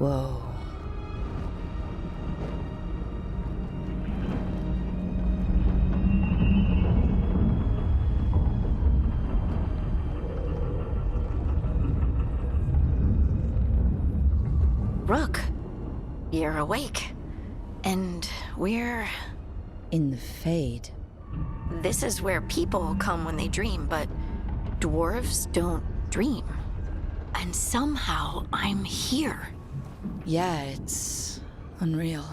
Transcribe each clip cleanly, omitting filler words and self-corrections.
Whoa. Rook, you're awake. And we're... In the Fade. This is where people come when they dream, but dwarves don't dream. And somehow I'm here. Yeah, it's unreal.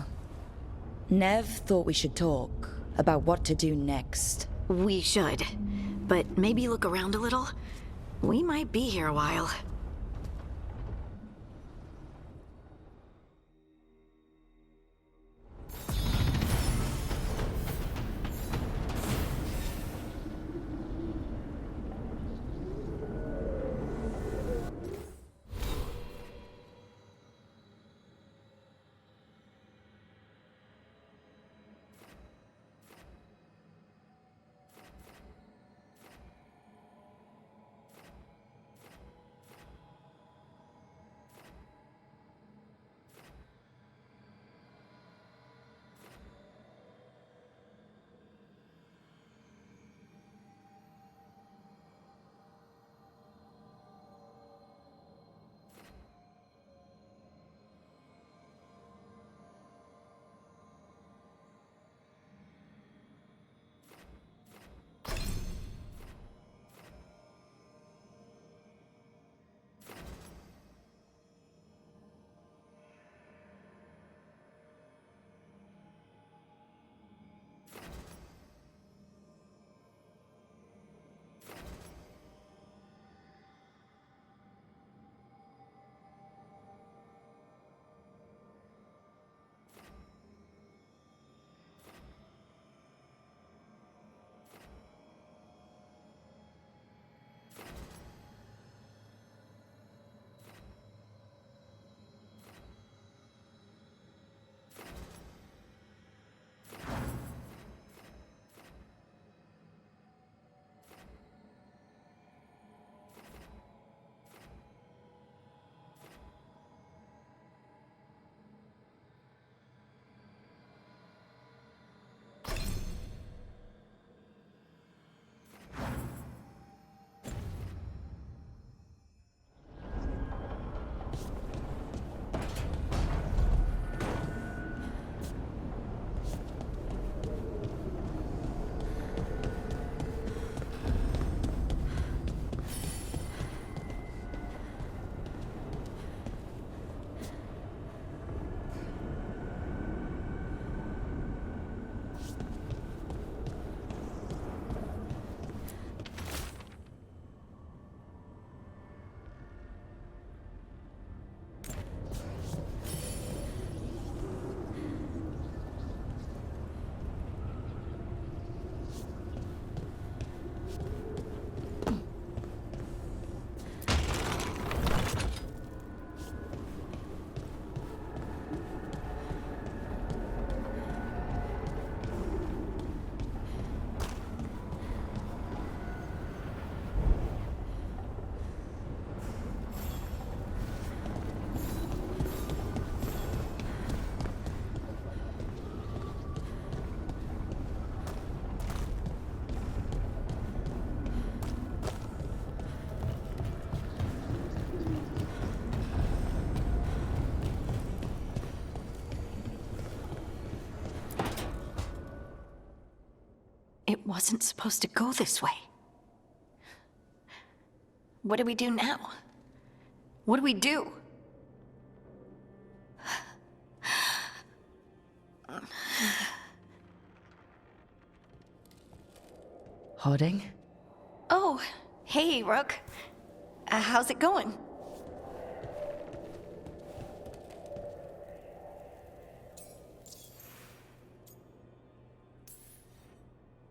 Nev thought we should talk about what to do next. We should. But maybe look around a little. We might be here a while. It wasn't supposed to go this way. What do we do now? What do we do? Harding? Oh, hey, Rook. How's it going?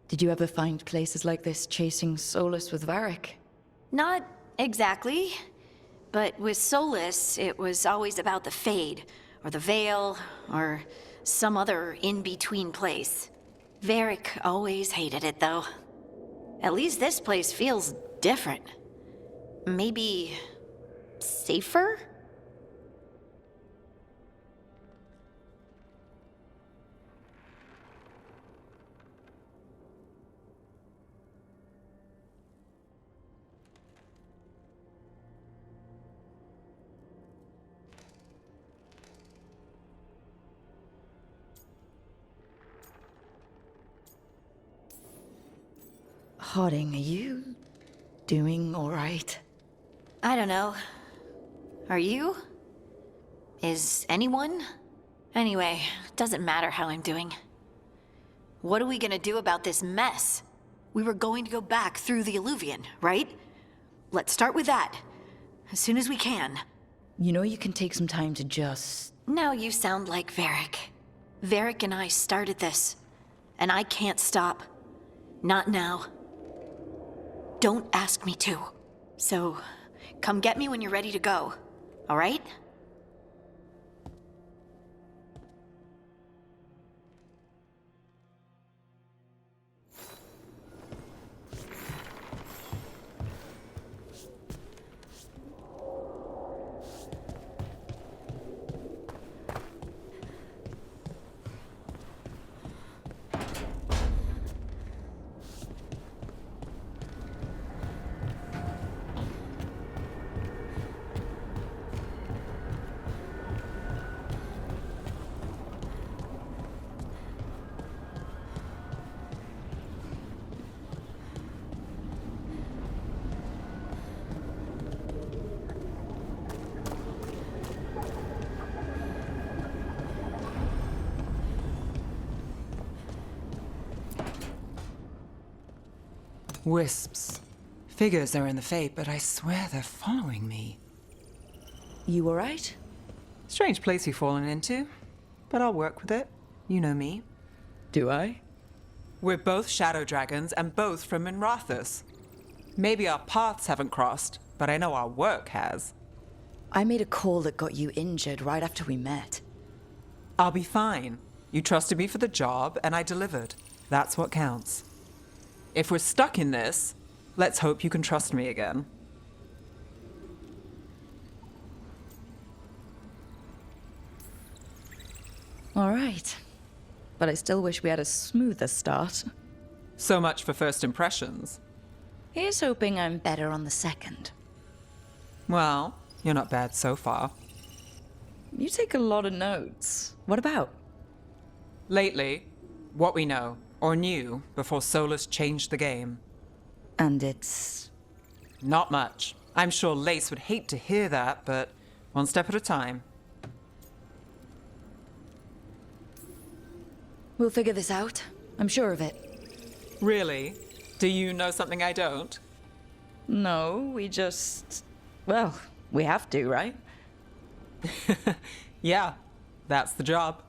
Did you ever find places like this chasing Solus with Varric? Not exactly. But with Solus, it was always about the Fade, or the Veil, or some other in-between place. Varric always hated it, though. At least this place feels different. Maybe... safer? Harding, are you doing all right? I don't know. Are you? Is anyone? Anyway, doesn't matter how I'm doing. What are we gonna do about this mess? We were going to go back through the Illuvian, right? Let's start with that. As soon as we can. You know you can take some time to just... Now you sound like Varric. Varric and I started this. And I can't stop. Not now. Don't ask me to. So, come get me when you're ready to go. All right? Wisps. Figures are in the Fate, but I swear they're following me. You all right? Strange place you've fallen into, but I'll work with it. You know me. Do I? We're both shadow dragons and both from Minrathous. Maybe our paths haven't crossed, but I know our work has. I made a call that got you injured right after we met. I'll be fine. You trusted me for the job, and I delivered. That's what counts. If we're stuck in this, let's hope you can trust me again. All right. But I still wish we had a smoother start. So much for first impressions. Here's hoping I'm better on the second. Well, you're not bad so far. You take a lot of notes. What about? Lately, what we know, or knew, before Solus changed the game. And it's... Not much. I'm sure Lace would hate to hear that, but one step at a time. We'll figure this out. I'm sure of it. Really? Do you know something I don't? No, we just... Well, we have to, right? Yeah, that's the job.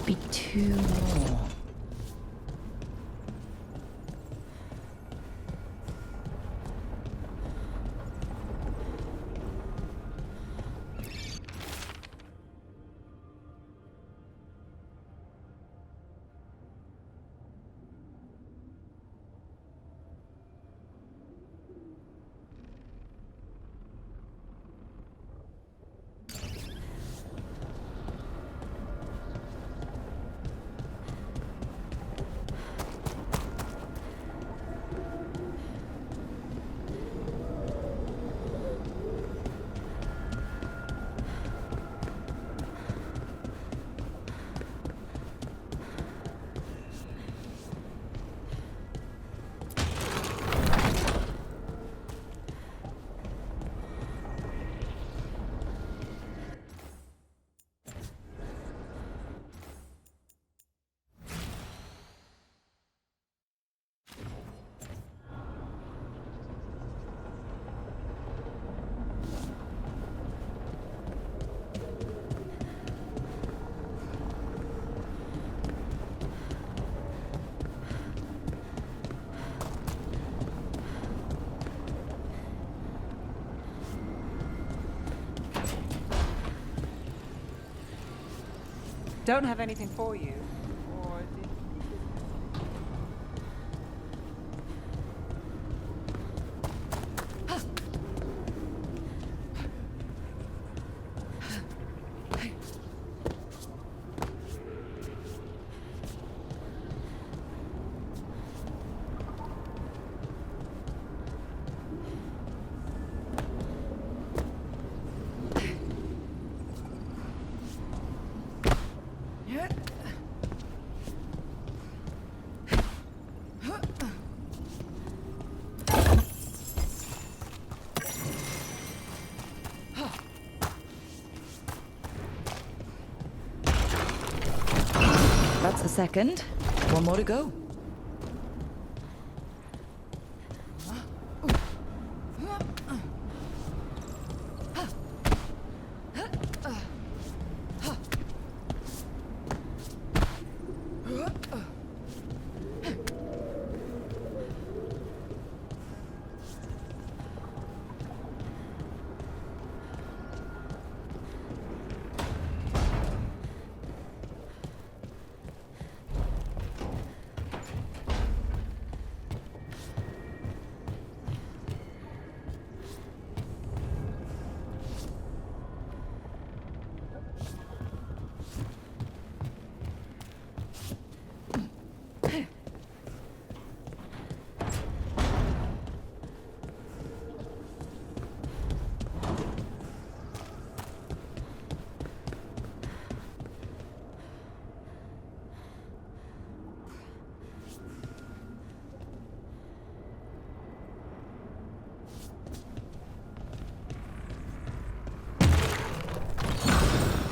must be two more. Don't have anything for you. Or did... That's the second. One more to go.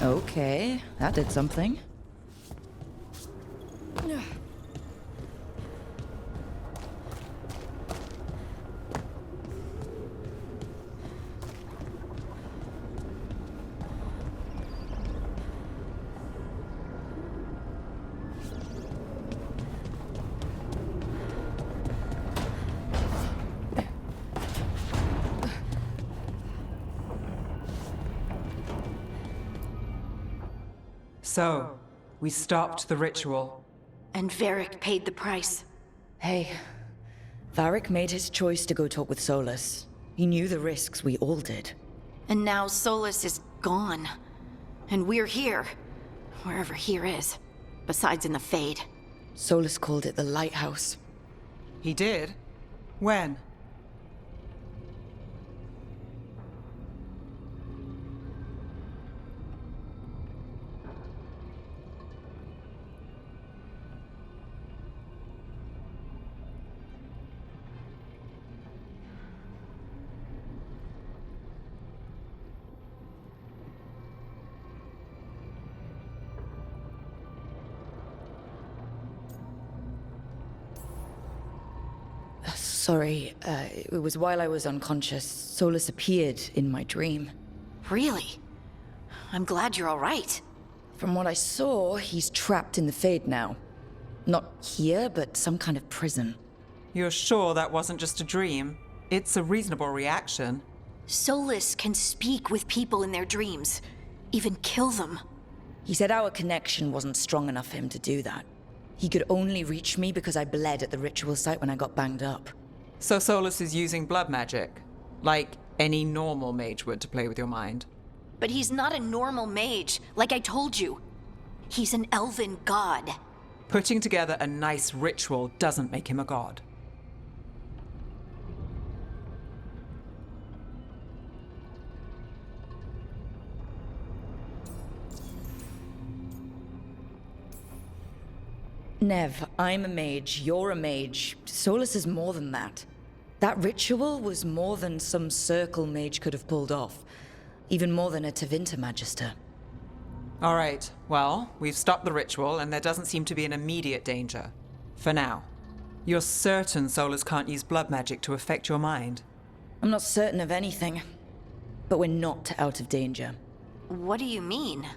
Okay, that did something. So, we stopped the ritual. And Varric paid the price. Hey, Varric made his choice to go talk with Solus. He knew the risks we all did. And now Solus is gone. And we're here. Wherever here is. Besides in the Fade. Solus called it the Lighthouse. He did? When? Sorry, it was while I was unconscious. Solus appeared in my dream. Really? I'm glad you're all right. From what I saw, he's trapped in the Fade now. Not here, but some kind of prison. You're sure that wasn't just a dream? It's a reasonable reaction. Solus can speak with people in their dreams, even kill them. He said our connection wasn't strong enough for him to do that. He could only reach me because I bled at the ritual site when I got banged up. So Solus is using blood magic, like any normal mage would to play with your mind. But he's not a normal mage, like I told you. He's an elven god. Putting together a nice ritual doesn't make him a god. Nev, I'm a mage, you're a mage. Solus is more than that. That ritual was more than some circle mage could have pulled off. Even more than a Tevinter Magister. All right, well, we've stopped the ritual and there doesn't seem to be an immediate danger. For now. You're certain Solus can't use blood magic to affect your mind? I'm not certain of anything. But we're not out of danger. What do you mean?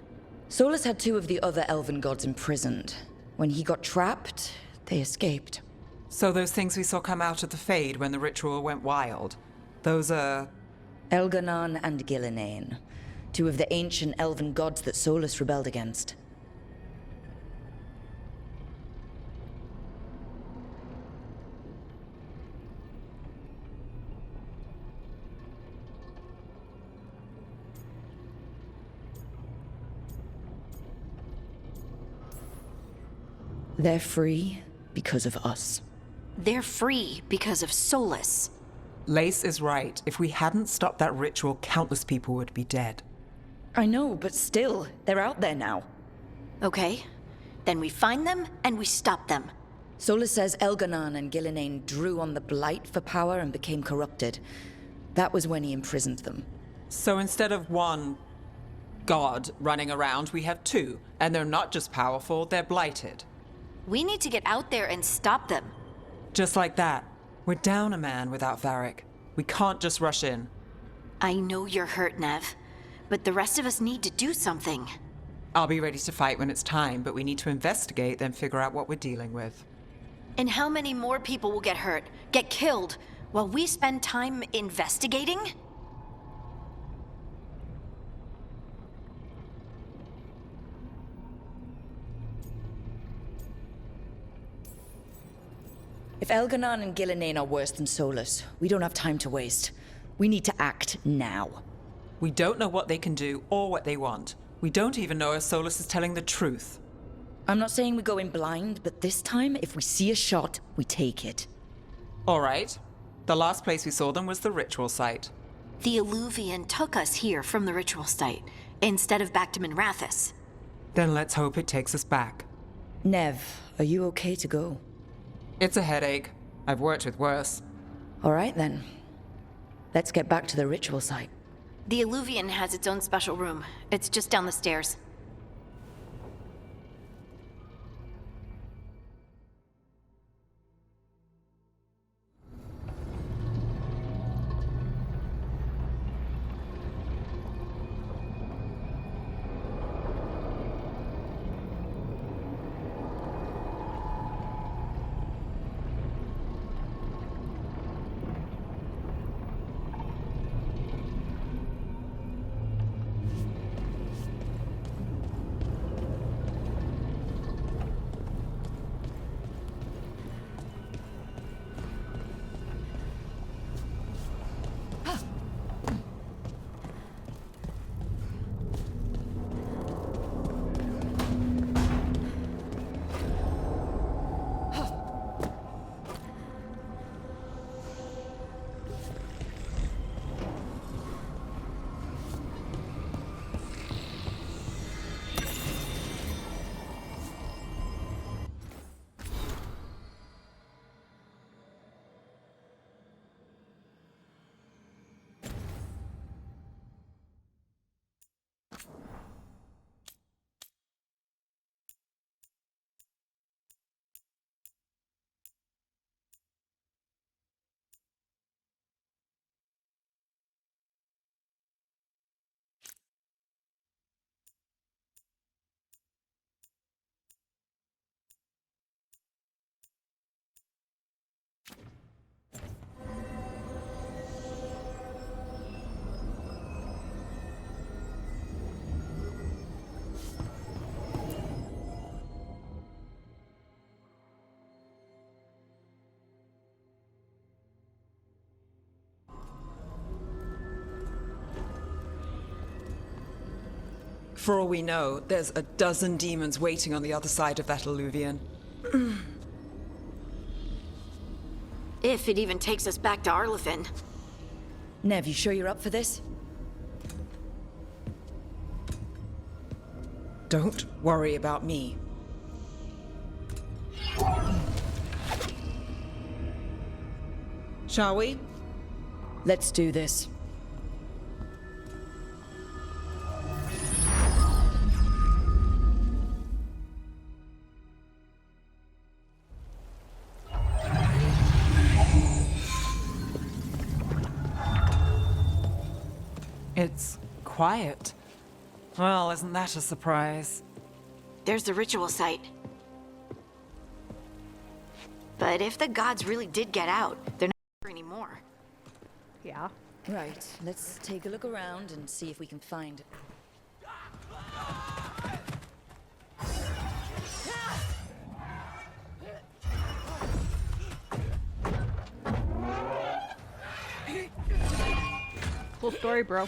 Solus had two of the other elven gods imprisoned. When he got trapped, they escaped. So those things we saw come out of the Fade when the ritual went wild, those are... Elganon and Gillenane, two of the ancient elven gods that Solus rebelled against. They're free because of us. They're free because of Solus. Lace is right. If we hadn't stopped that ritual, countless people would be dead. I know, but still, they're out there now. Okay, then we find them and we stop them. Solus says Elganon and Gillenane drew on the Blight for power and became corrupted. That was when he imprisoned them. So instead of one god running around, we have two. And they're not just powerful, they're blighted. We need to get out there and stop them. Just like that. We're down a man without Varric. We can't just rush in. I know you're hurt, Nev, but the rest of us need to do something. I'll be ready to fight when it's time, but we need to investigate, then figure out what we're dealing with. And how many more people will get hurt, get killed, while we spend time investigating? If Elganon and Gillenane are worse than Solus, we don't have time to waste. We need to act now. We don't know what they can do or what they want. We don't even know if Solus is telling the truth. I'm not saying we go in blind, but this time, if we see a shot, we take it. All right. The last place we saw them was the ritual site. The Illuvian took us here from the ritual site, instead of back to Minrathous. Then let's hope it takes us back. Nev, are you okay to go? It's a headache. I've worked with worse. All right then. Let's get back to the ritual site. The Illuvian has its own special room. It's just down the stairs. For all we know, there's a dozen demons waiting on the other side of that alluvion. If it even takes us back to Arlathan. Nev, you sure you're up for this? Don't worry about me. Shall we? Let's do this. It's quiet. Well, isn't that a surprise? There's the ritual site. But if the gods really did get out, they're not here anymore. Yeah. Right, let's take a look around and see if we can find it. Cool story, bro.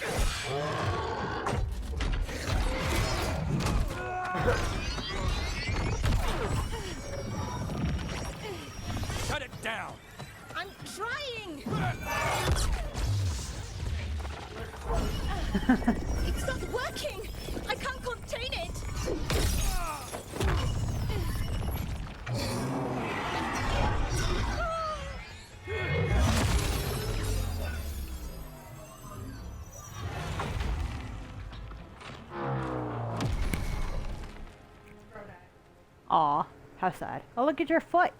Shut it down! I'm trying! It's not working! I can't contain it! Aw, how sad. Oh, look at your foot.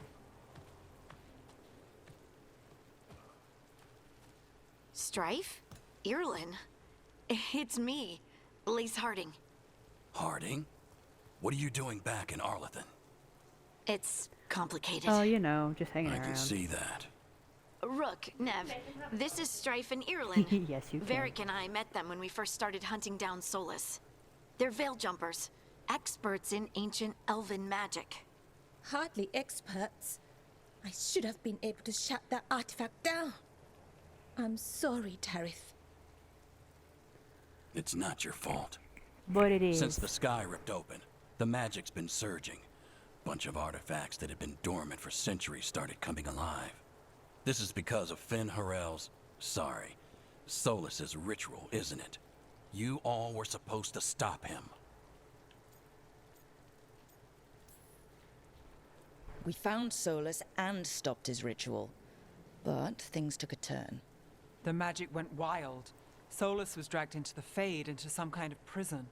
Strife? Irlin? It's me, Lace Harding. Harding? What are you doing back in Arlathan? It's complicated. Oh, you know, just hanging I around. can see that. Rook, Nev, this is Strife and Irlin. Yes, you can. Varric and I met them when we first started hunting down Solus. They're Veil Jumpers, experts in ancient elven magic. Hardly experts. I should have been able to shut that artifact down. I'm sorry, Tarith. It's not your fault. But it is. Since the sky ripped open, the magic's been surging. Bunch of artifacts that had been dormant for centuries started coming alive. This is because of Finn Harel's, Solus's ritual, isn't it? You all were supposed to stop him. We found Solus and stopped his ritual. But things took a turn. The magic went wild. Solus was dragged into the Fade, into some kind of prison.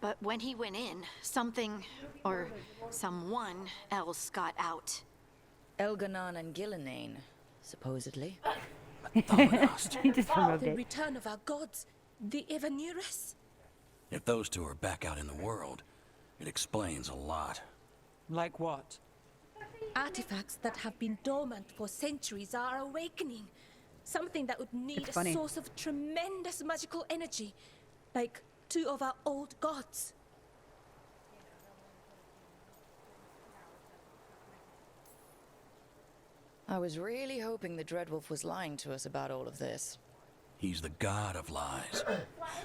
But when he went in, something, or someone else got out. Elganon and Gillenane, supposedly. Thaumanost. He just removed The it. return of our gods, the Evanurus. If those two are back out in the world, it explains a lot. Like what? Artifacts that have been dormant for centuries are awakening. Something that would need It's a funny. source of tremendous magical energy, like two of our old gods. I was really hoping the Dreadwolf was lying to us about all of this. He's the god of lies.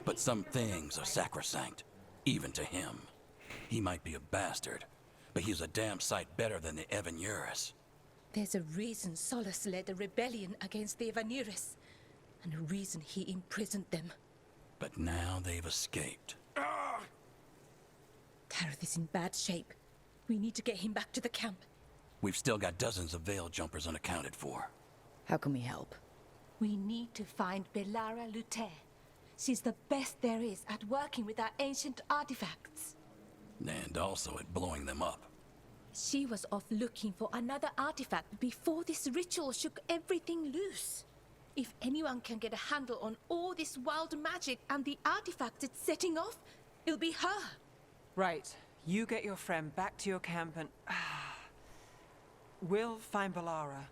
But some things are sacrosanct, even to him. He might be a bastard, but he's a damn sight better than the Evanurus. There's a reason Solus led a rebellion against the Evanurus, and a reason he imprisoned them. But now they've escaped. Tarith is in bad shape. We need to get him back to the camp. We've still got dozens of Veil Jumpers unaccounted for. How can we help? We need to find Belara Luther. She's the best there is at working with our ancient artifacts. And also at blowing them up. She was off looking for another artifact before this ritual shook everything loose. If anyone can get a handle on all this wild magic and the artifacts it's setting off, it'll be her. Right. You get your friend back to your camp and... we'll find Belara.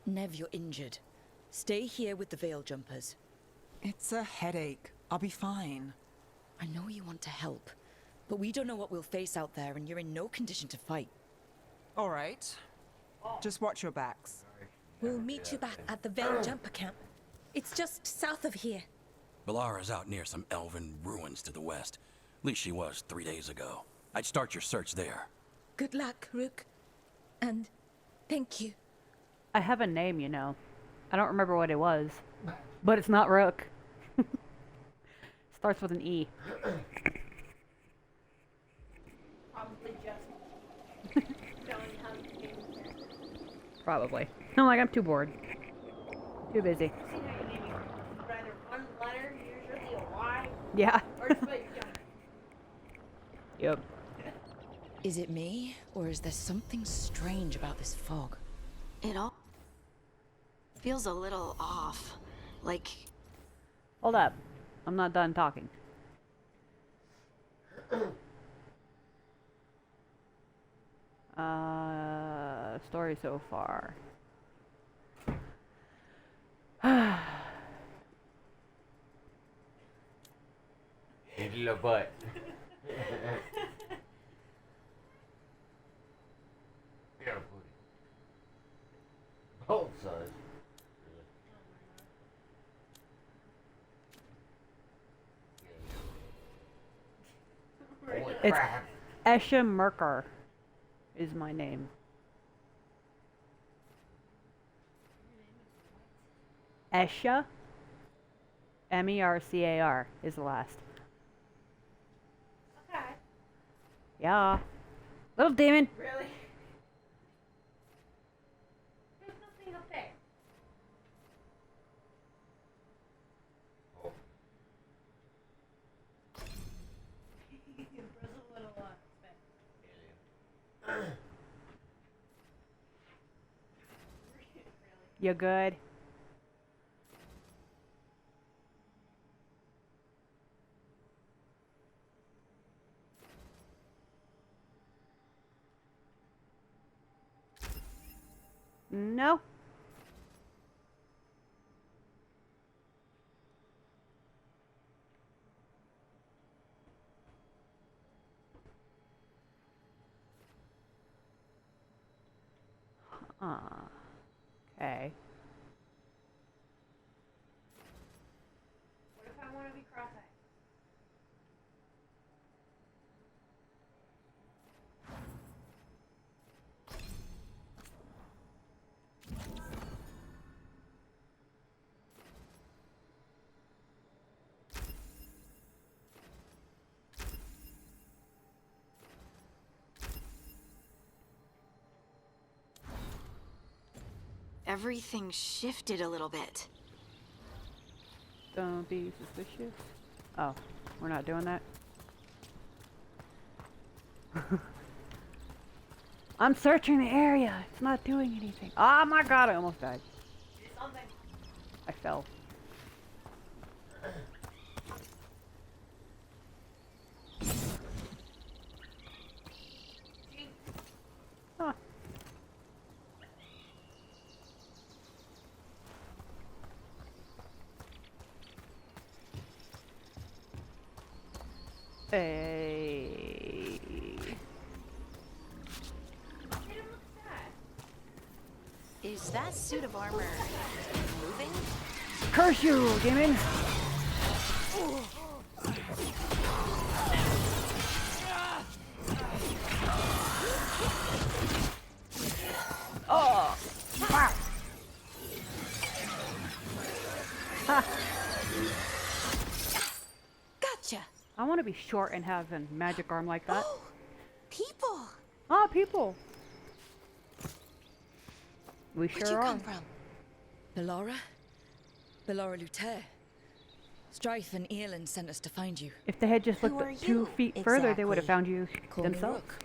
Nev, you're injured. Stay here with the Veil Jumpers. It's a headache. I'll be fine. I know you want to help, but we don't know what we'll face out there, and you're in no condition to fight. All right. Just watch your backs. We'll meet you back at the Vale Jumper Camp. It's just south of here. Balara's out near some elven ruins to the west. At least she was 3 days ago. I'd start your search there. Good luck, Rook. And thank you. I have a name, you know. I don't remember what it was, but it's not Rook. Starts with an E. Probably. I'm like, I'm too bored. Too busy. Rather one letter, usually a Y, Yeah. or just like Yep. Is it me, or is there something strange about this fog? It all feels a little off. Like, Hold up. I'm not done talking. Story so far. Hit the butt. Yeah, booty. Both sides. Holy It's crap. Esha Merker is my name. Esha Mercar is the last. okay, Yeah. Little demon. really? There's nothing up there. Oh. There's a little You good? No. Okay. What if I want to be cross-eyed? everything shifted a little bit. Don't be suspicious. Oh, we're not doing that. I'm searching the area. It's not doing anything. Oh my god, I almost died. Something. I fell. Huh. Hey. Is that suit of armor moving? Curse you, demon! Oh! Wow. Ha. Gotcha. I want to be short and have a magic arm like that. People. Ah, people. We Where'd sure you are. come from? Bellara? Bellara Luther. Strife and Earlin sent us to find you. If they had just Who looked are 2 you, feet further, they would have exactly? found you Call me themselves. Rook.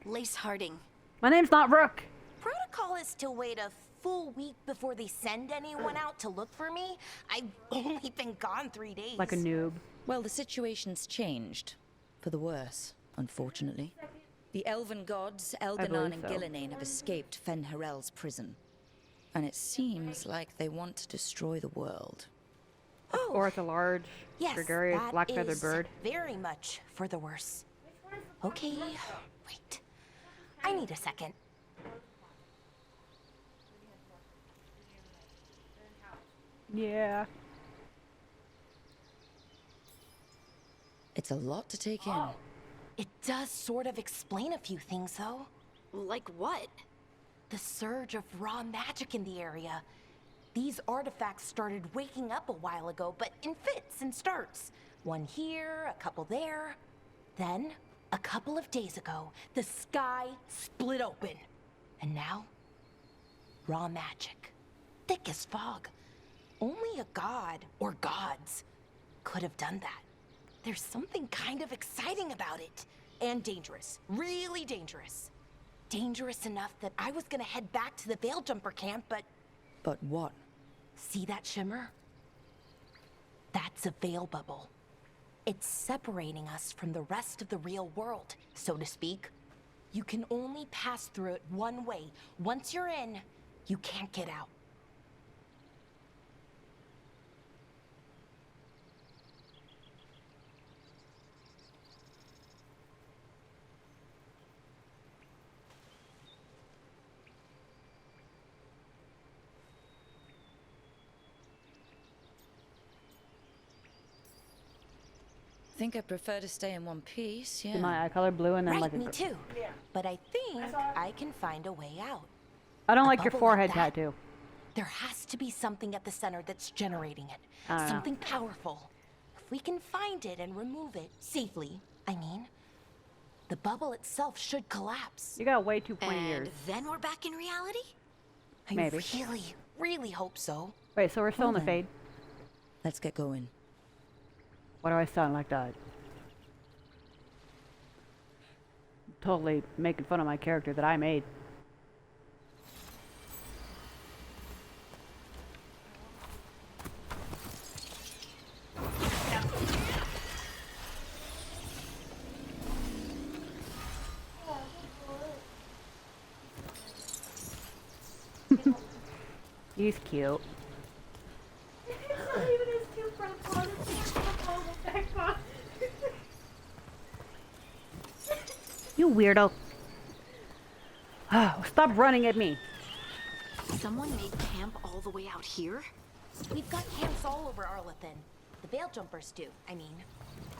Lace Harding. My name's not Rook. Protocol is to wait a full week before they send anyone out to look for me. I've only been gone 3 days. Like a noob. Well, the situation's changed. For the worse, unfortunately. The elven gods, Elganon believe and so. Gillinane, have escaped Fen'Harel's prison. And it seems like they want to destroy the world. Or it's a large, yes, gregarious, that black-feathered is bird. very much for the worse. Okay, wait. I need a second. Yeah. It's a lot to take in. It does sort of explain a few things, though. Like what? The surge of raw magic in the area. These artifacts started waking up a while ago, but in fits and starts. One here, a couple there. Then, a couple of days ago, the sky split open. And now, raw magic. Thick as fog. Only a god, or gods, could have done that. There's something kind of exciting about it. And dangerous. Really dangerous. Dangerous enough that I was gonna head back to the Veil Jumper camp, but... But what? See that shimmer? That's a veil bubble. It's separating us from the rest of the real world, so to speak. You can only pass through it one way. Once you're in, you can't get out. I think I prefer to stay in one piece, yeah. My eye color blue and then Right, like me a, too. But I think I can find a way out. I don't A like your bubble like forehead that. tattoo. There has to be something at the center that's generating it. I don't know. Something powerful. If we can find it and remove it safely, I mean, the bubble itself should collapse. You got way too pointy And ears. then we're back in reality? I Maybe. really, really hope so. Wait, so we're still in the Hold on. fade? Let's get going. Why do I sound like that? Totally making fun of my character that I made. He's cute. You weirdo. Oh, stop running at me. Someone made camp all the way out here? We've got camps all over Arlethan. The Veil Jumpers do, I mean.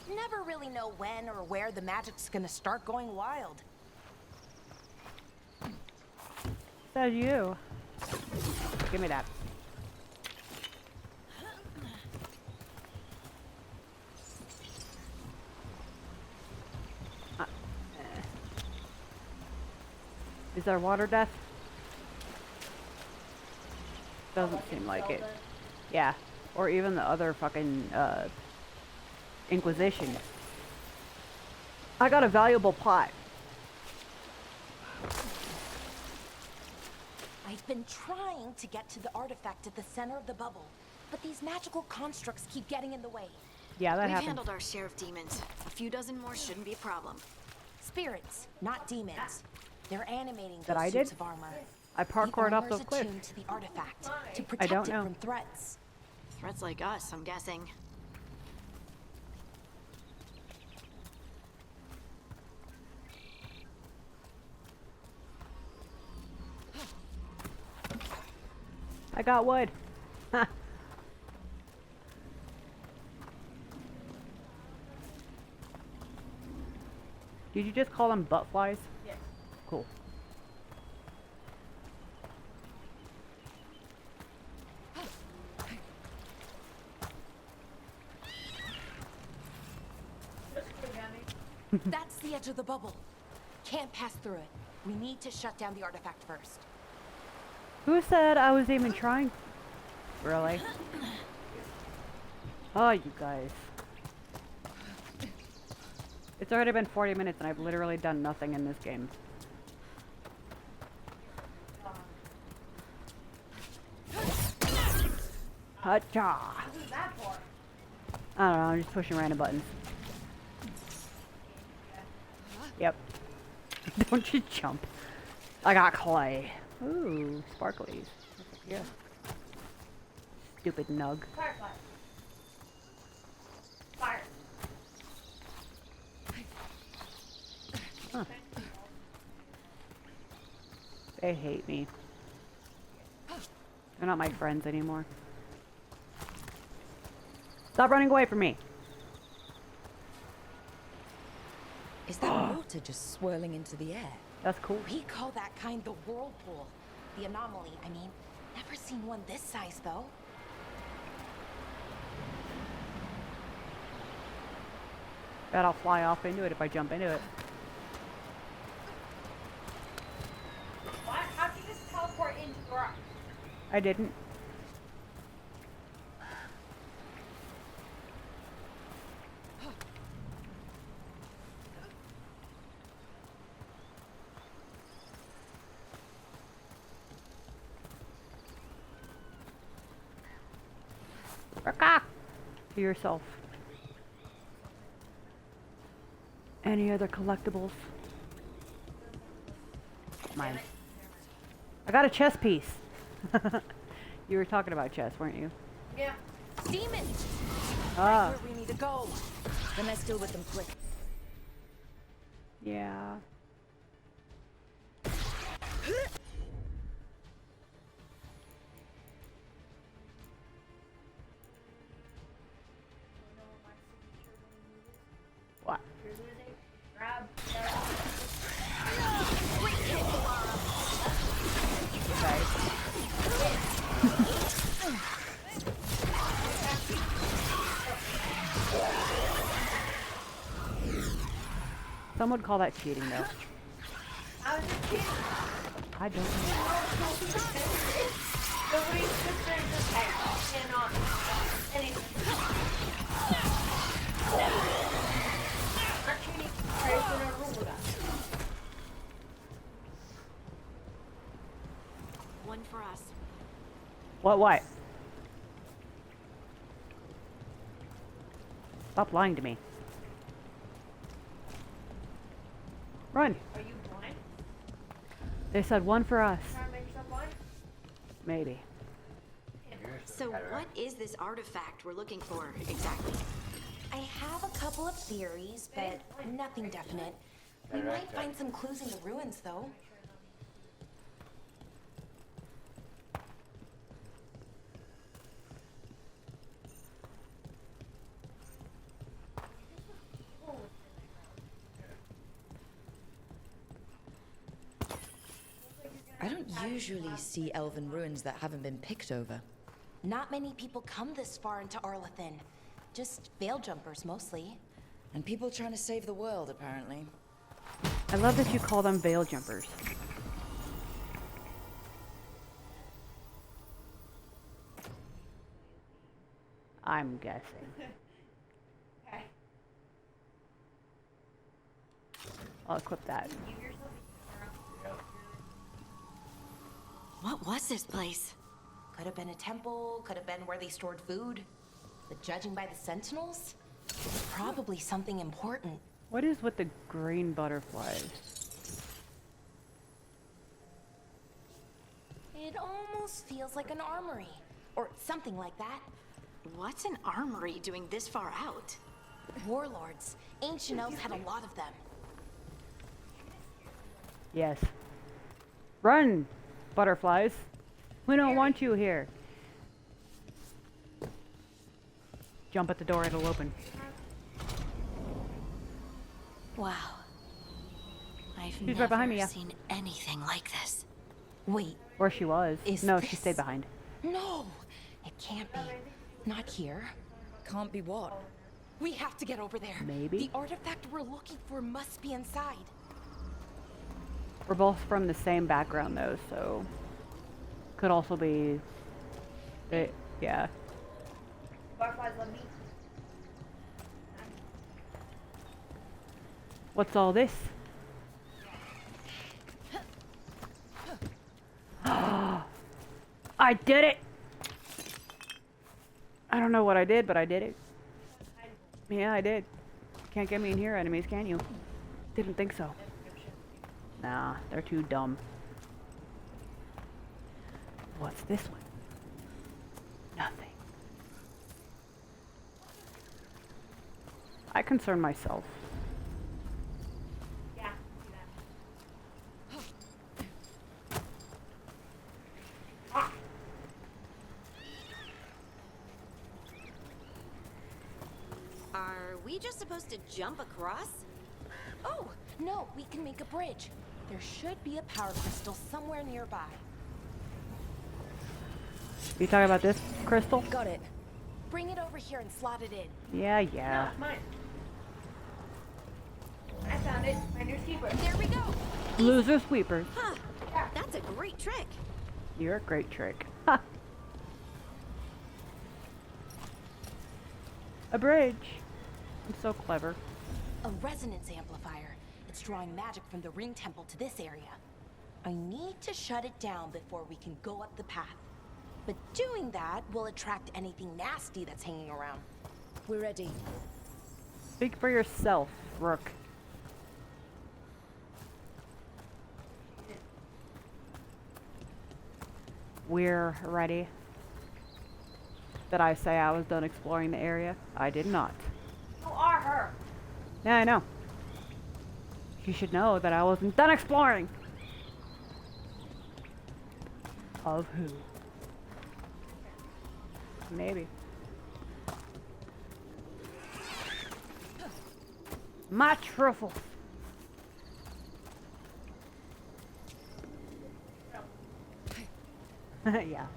Never really know when or where the magic's gonna start going wild. Says you. Give me that. Is there water death? Doesn't seem like it. Yeah. Or even the other fucking, Inquisition. I got a valuable pot. I've been trying to get to the artifact at the center of the bubble, but these magical constructs keep getting in the way. Yeah, that We've happened. handled our share of demons. A few dozen more shouldn't be a problem. Spirits, not demons. They're animating those That I suits did? of armor. I parkoured the off armor's those cliffs. attuned to the artifact to I protect don't it know. from threats. Threats like us, I'm guessing. I got wood. Ha. Did you just call them butt flies? Yes. Cool. That's the edge of the bubble. Can't pass through it. We need to shut down the artifact first. Who said I was even trying? Really? Oh, you guys. It's already been 40 minutes and I've literally done nothing in this game. Hacha! I don't know, I'm just pushing random buttons. Yep. Don't you jump. I got clay. Ooh, sparklies. Yeah. Stupid nug. Firefly. Fire. Huh. They hate me. They're not my friends anymore. Stop running away from me. Is that water just swirling into the air? That's cool. We call that kind the whirlpool. The anomaly, I mean. Never seen one this size, though. Bet I'll fly off into it if I jump into it. What? How'd you just teleport into the rock? I didn't. Raka! To yourself. Any other collectibles? Mine. I got a chess piece. You were talking about chess, weren't you? Yeah. Demon! Ah, Where we need to go. Then let's deal with them quick. yeah. What? You're losing. Grab. Some would call that cheating, though. I was just kidding. I don't know. Nobody's sister just cannot. Anything. Our training is in our room with us. One for us. What? Stop lying to me. Run. Are you blind? They said one for us. Trying to make yourself blind? Maybe. So what is this artifact we're looking for exactly? I have a couple of theories, but nothing definite. We might find some clues in the ruins, though. I don't usually see elven ruins that haven't been picked over. Not many people come this far into Arlathan. Just veil jumpers, mostly. And people trying to save the world, apparently. I love that you call them veil jumpers. I'm guessing. Okay. I'll equip that. What was this place? Could have been a temple, could have been where they stored food. But judging by the sentinels, it's probably something important. What is with the green butterflies? It almost feels like an armory, or something like that. What's an armory doing this far out? Warlords. Ancient elves had a lot of them. Yes. Run, butterflies. We don't want you here. Jump at the door, it'll open. Wow. I've She's never right behind me, yeah. seen anything like this. Wait, Where she was. Is No, she this- stayed behind. no! It can't be. Not here. Can't be what? We have to get over there. Maybe. The artifact we're looking for must be inside. We're both from the same background though, so could also be yeah. Butterflies love me. What's all this? I did it! I don't know what I did, but I did it. Yeah, I did. Can't get me in here, enemies, can you? Didn't think so. Nah, they're too dumb. What's this one? Nothing. I concern myself. Yeah. Do that. we just supposed to jump across? Oh, no, we can make a bridge. There should be a power crystal somewhere nearby. You talking about this crystal? Got it. Bring it over here and slot it in. Yeah, yeah. No, it's mine. I found it. Finders keeper. There we go. Loser sweepers. Huh. That's a great trick. You're a great trick. Ha! A bridge. I'm so clever. A resonance amplifier. It's drawing magic from the ring temple to this area. I need to shut it down before we can go up the path. But doing that will attract anything nasty that's hanging around. We're ready. Speak for yourself, Rook. We're ready. Did I say I was done exploring the area? I did not. You are her. Yeah, I know. You should know that I wasn't done exploring. Of who? Maybe. My truffles. Yeah.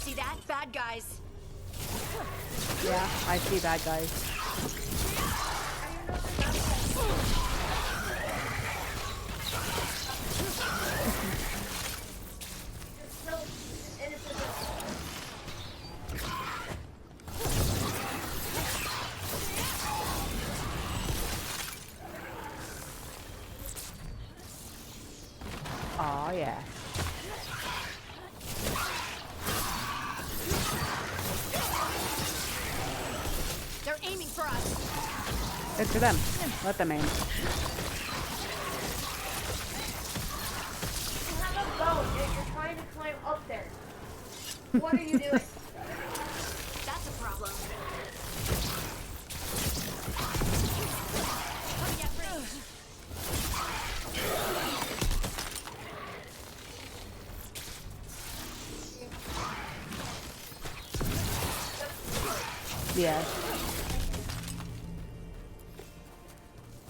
See that? Bad guys. Yeah, I see bad guys. Oh yeah. They're aiming for us. Good for them. Let them aim. You have a bow. You're trying to climb up there. What are you doing? That's a problem. Yeah.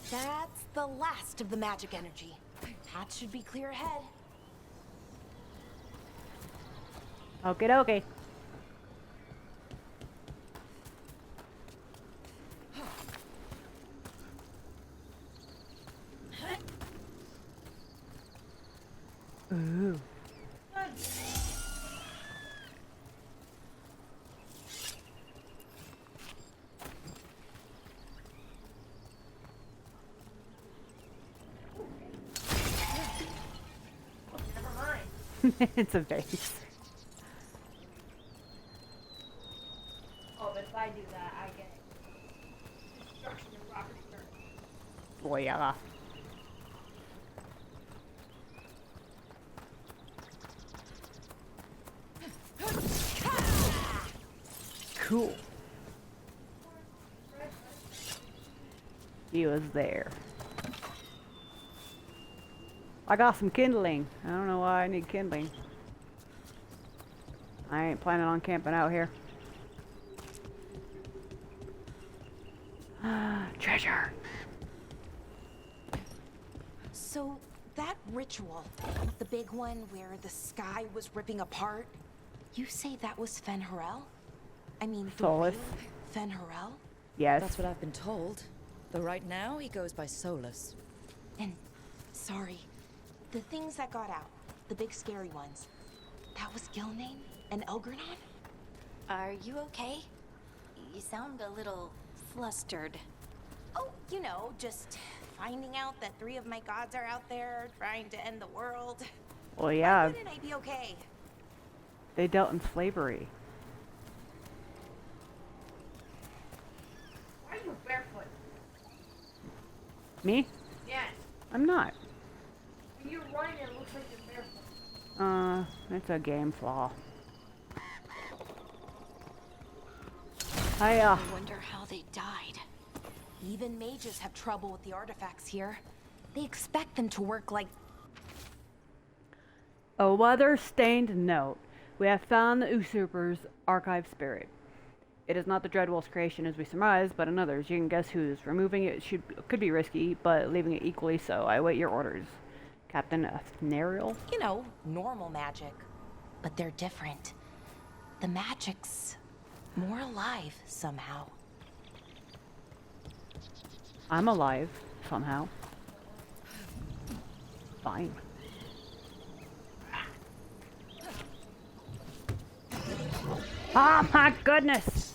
That's the last of the magic energy. Path should be clear ahead. Okie dokie. Ooh. Never mind. It's a vase. Oh, but if I do that, I get destruction and property burn. Oh yeah. Cool. He was there. I got some kindling. I don't know why I need kindling. I ain't planning on camping out here. Treasure. So, that ritual, the big one where the sky was ripping apart, you say that was Fen'Harel? I mean, the Solus. real Fen'Harel? Yes. That's what I've been told. Though right now he goes by Solus. And, sorry, the things that got out, the big scary ones, that was Gilnane and Elgranon? Are you okay? You sound a little flustered. Oh, you know, just finding out that 3 of my gods are out there trying to end the world. Well, Why yeah, wouldn't I be okay? they dealt in slavery. Why are you barefoot? Me? Yeah. I'm not. When you're running, it looks like you're barefoot. It's a game flaw. Hiya. I wonder how they died. Even mages have trouble with the artifacts here. They expect them to work like... A weather-stained note. We have found the usurper's archive spirit. It is not the Dreadwolf's creation as we surmised, but another's. You can guess whose. Removing it could be risky, but leaving it equally so. I await your orders. Captain Nerial? You know, normal magic. But they're different. The magic's more alive somehow. I'm alive, somehow. Fine. Oh my goodness!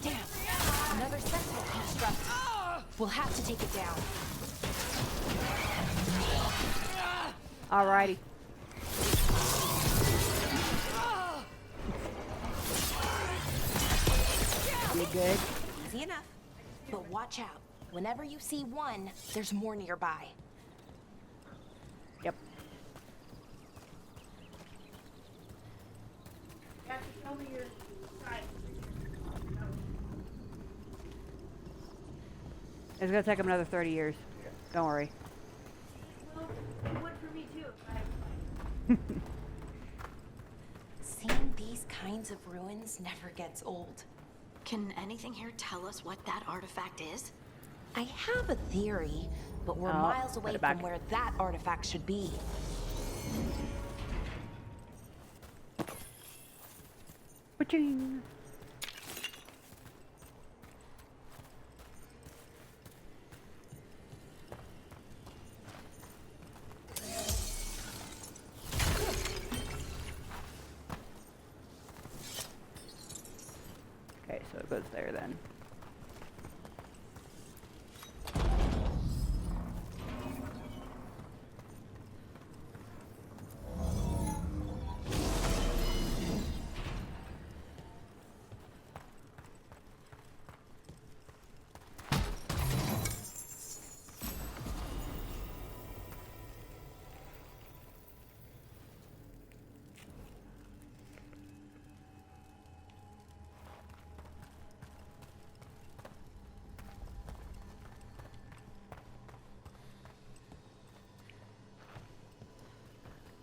Damn, another sentinel construct. We'll have to take it down. Alrighty. You good? Easy enough. But watch out. Whenever you see one, there's more nearby. Yep. You have to show me your side. It's gonna take him another 30 years. Don't worry. Well, it would for me too if I Seeing these kinds of ruins never gets old. Can anything here tell us what that artifact is? I have a theory, but we're Oh, miles put away it back. from where that artifact should be. Waching. Okay, so it goes there then.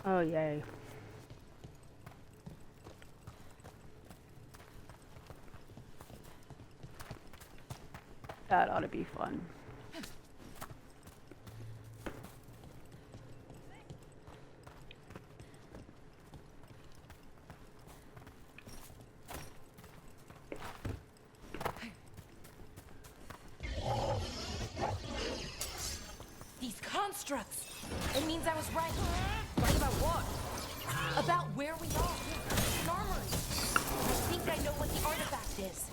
Oh, yay. That ought to be fun. These constructs! It means I was right. Right about what? About where we are. An armory. I think I know what the artifact is.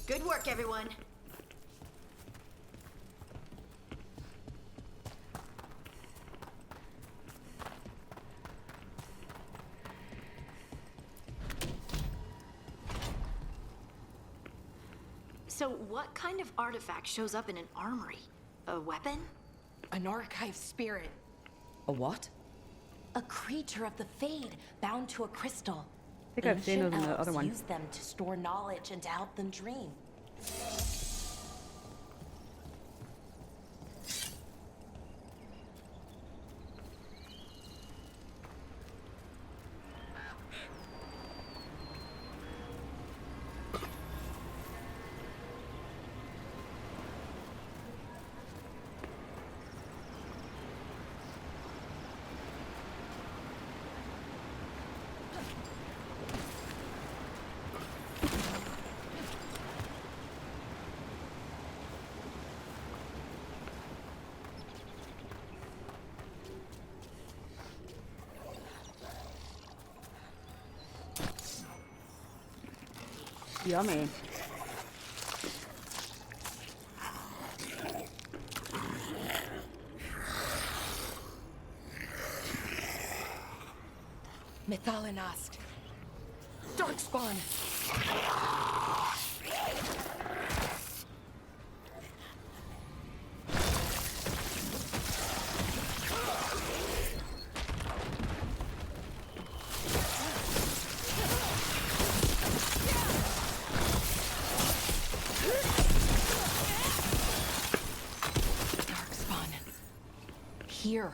Good work, everyone. So, what kind of artifact shows up in an armory? A weapon? An archive spirit. A what? A creature of the Fade, bound to a crystal. I think I've seen those in the Ancient other elves one. use them to store knowledge and to help them dream. Yummy. Mythalinast. Darkspawn. Darkspawn. Here.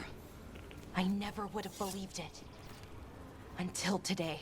I never would have believed it. Until today.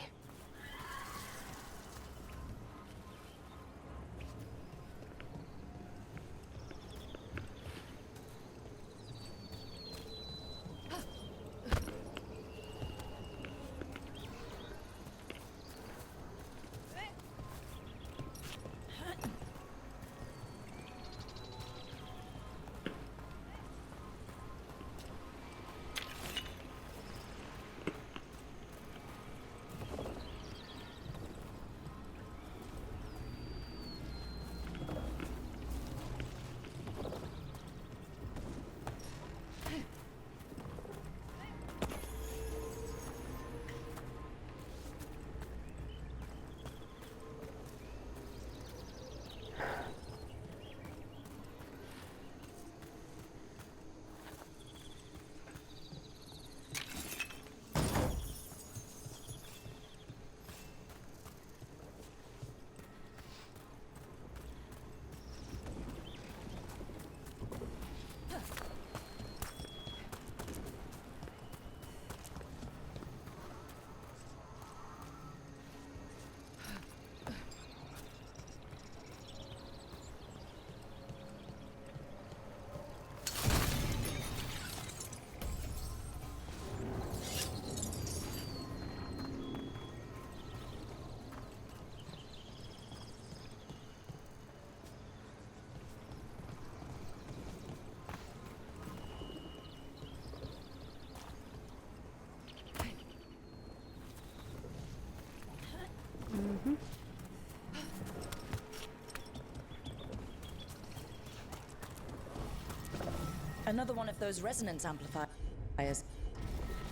Another one of those resonance amplifiers.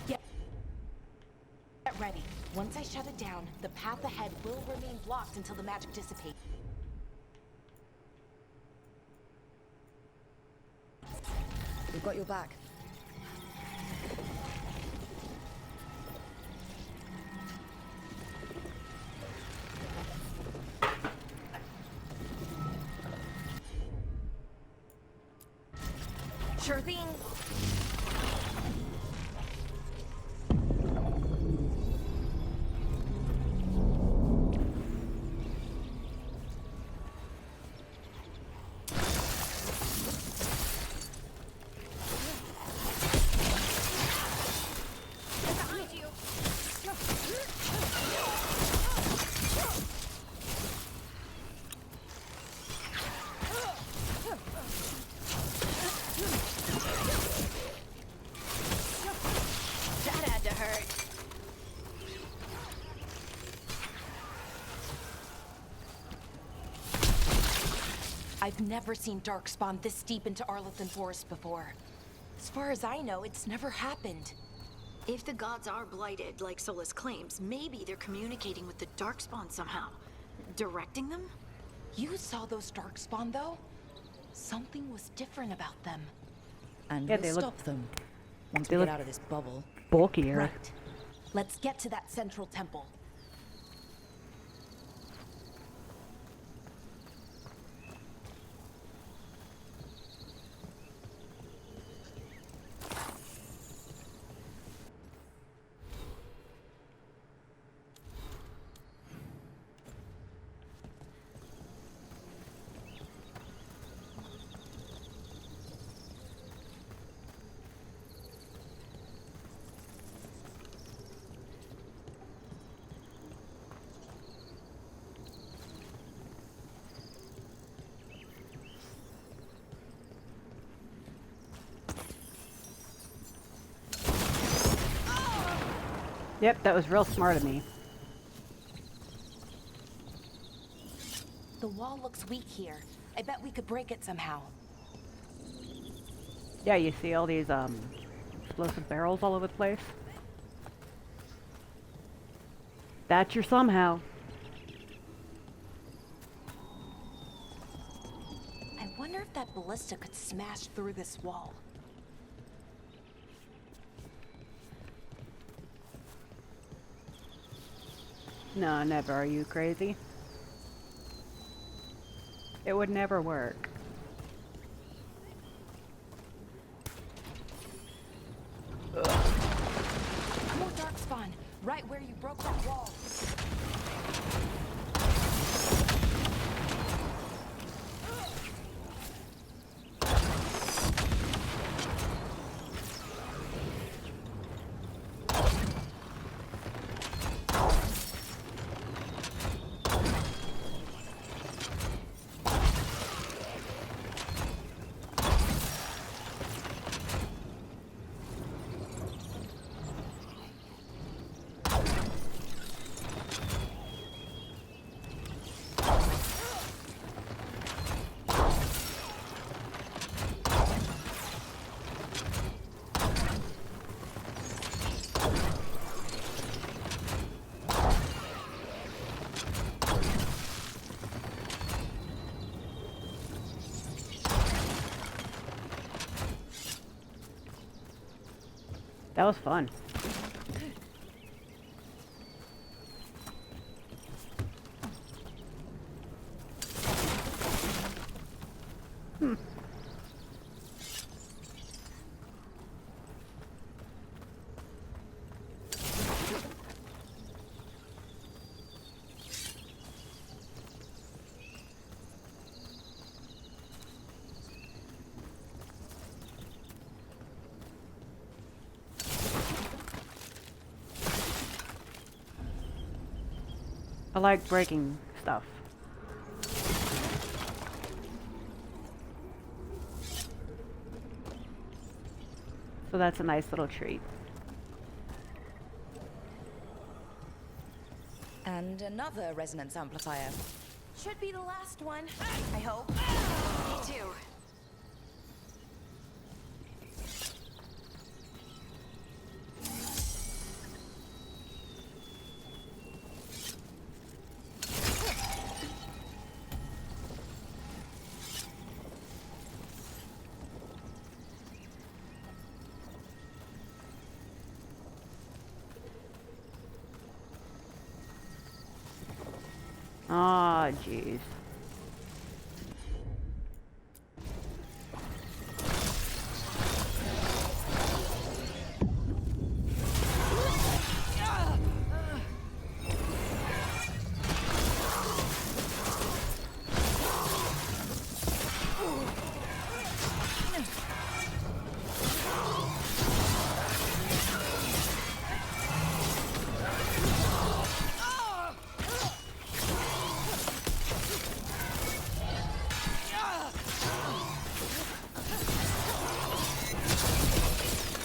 Get ready. Once I shut it down, the path ahead will remain blocked until the magic dissipates. We've got your back. Sure thing. I've never seen Darkspawn this deep into Arlathan Forest before. As far as I know, it's never happened. If the gods are blighted, like Solus claims, maybe they're communicating with the Darkspawn somehow. Directing them? You saw those Darkspawn, though? Something was different about them. And Yeah, we'll they look- stop them once they we look- get out of this bubble. Bulkier. Right. Let's get to that central temple. Yep, that was real smart of me. The wall looks weak here. I bet we could break it somehow. Yeah, you see all these explosive barrels all over the place. That's your somehow. I wonder if that ballista could smash through this wall. No, never. Are you crazy? It would never work. More darkspawn, right where you broke that wall. That was fun. I like breaking stuff. So that's a nice little treat. And another resonance amplifier. Should be the last one, I hope. Me too. Ah, jeez.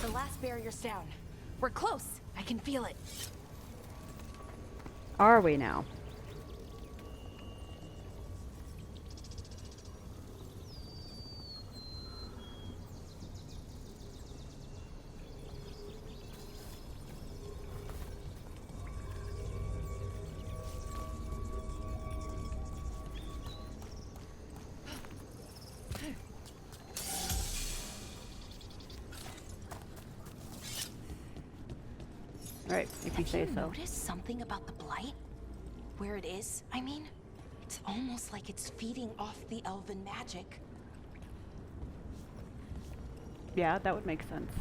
The last barrier's down. We're close. I can feel it. Are we now? Right, if you say Have you so. noticed something about the blight? Where it is, I mean? It's almost like it's feeding off the elven magic. Yeah, that would make sense.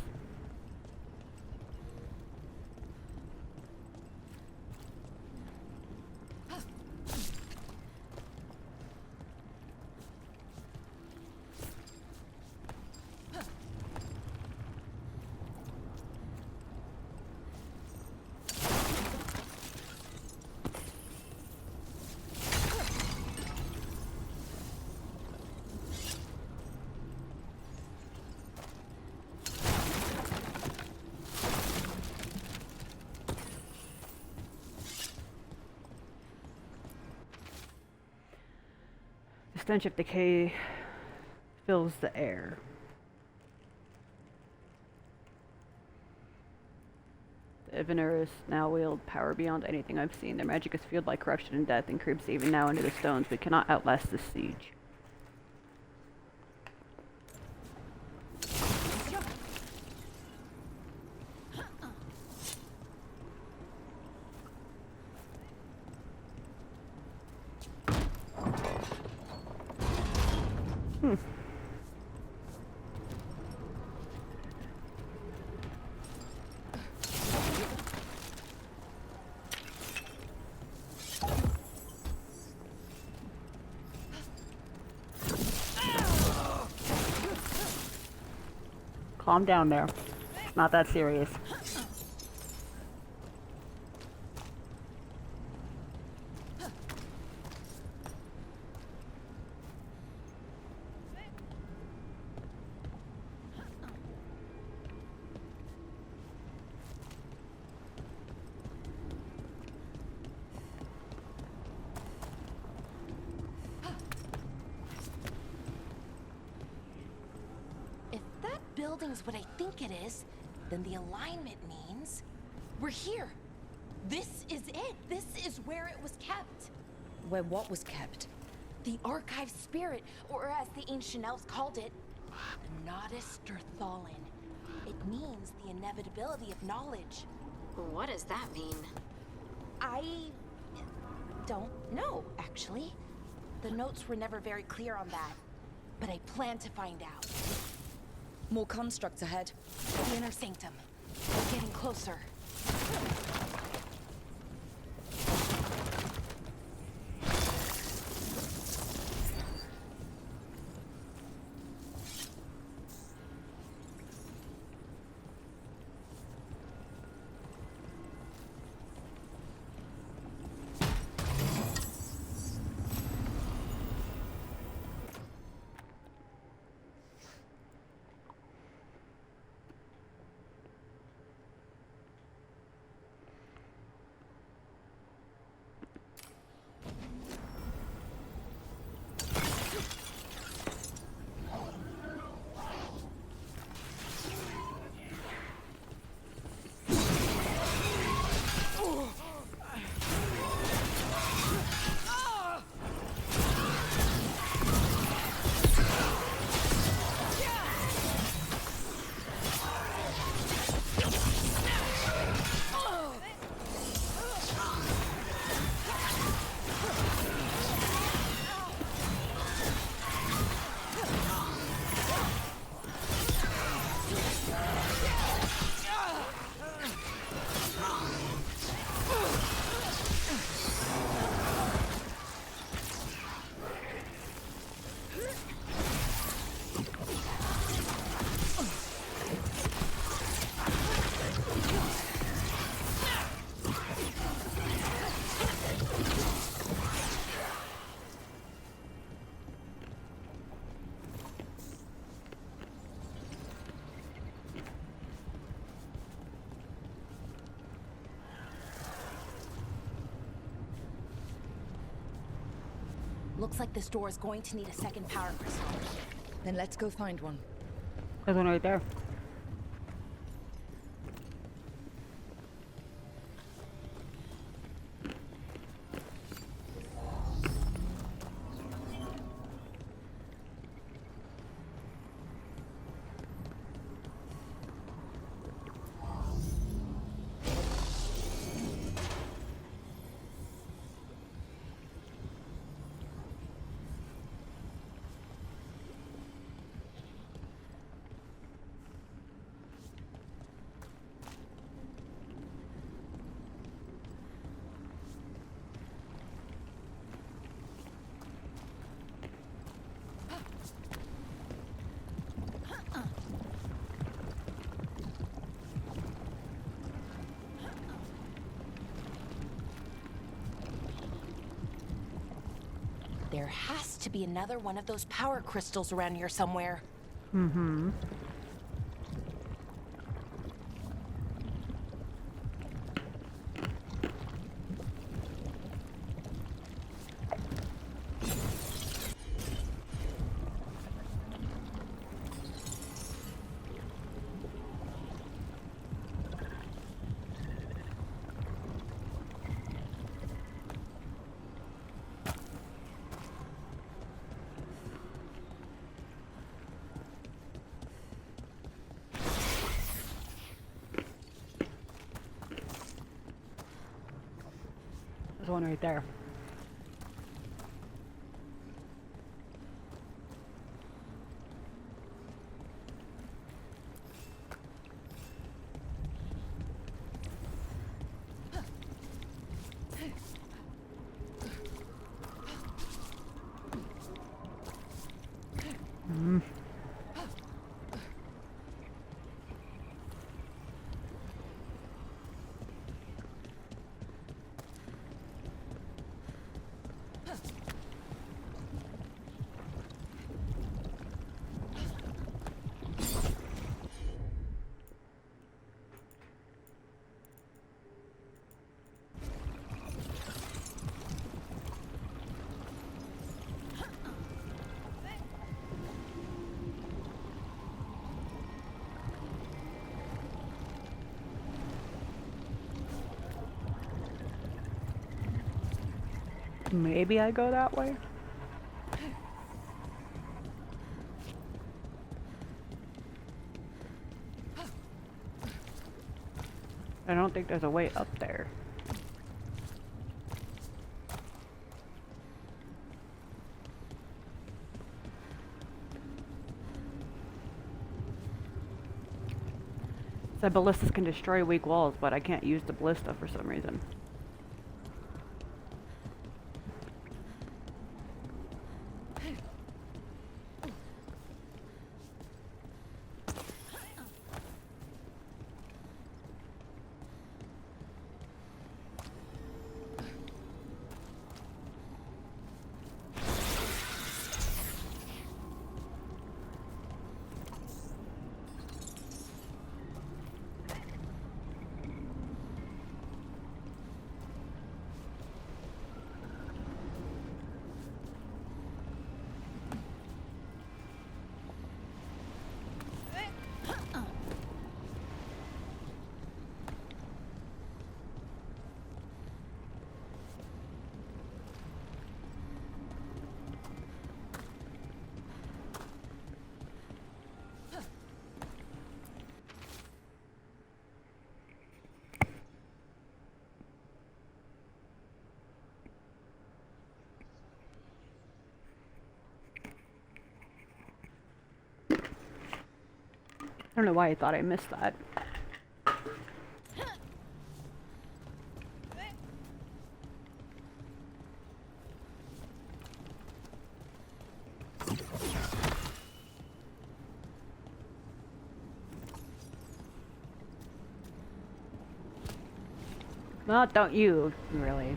stench of decay fills the air. The Evanurus now wield power beyond anything I've seen. Their magic is fueled by corruption and death and creeps even now into the stones. We cannot outlast this siege. Calm down there. It's not that serious. Building's what I think it is, then the alignment means we're here. This is it. This is where it was kept. Where what was kept? The archive spirit, or as the ancient elves called it, the Nodus Derthalin. It means the inevitability of knowledge. What does that mean? I don't know, actually. The notes were never very clear on that, but I plan to find out. More constructs ahead. The inner sanctum. We're getting closer. Looks like this door is going to need a second power crystal. Then let's go find one. There's one right there. There has to be another one of those power crystals around here somewhere. Mm-hmm. There's one right there. Maybe I go that way? I don't think there's a way up there. Said ballistas can destroy weak walls, but I can't use the ballista for some reason. I don't know why I thought I missed that. Well, don't you, really.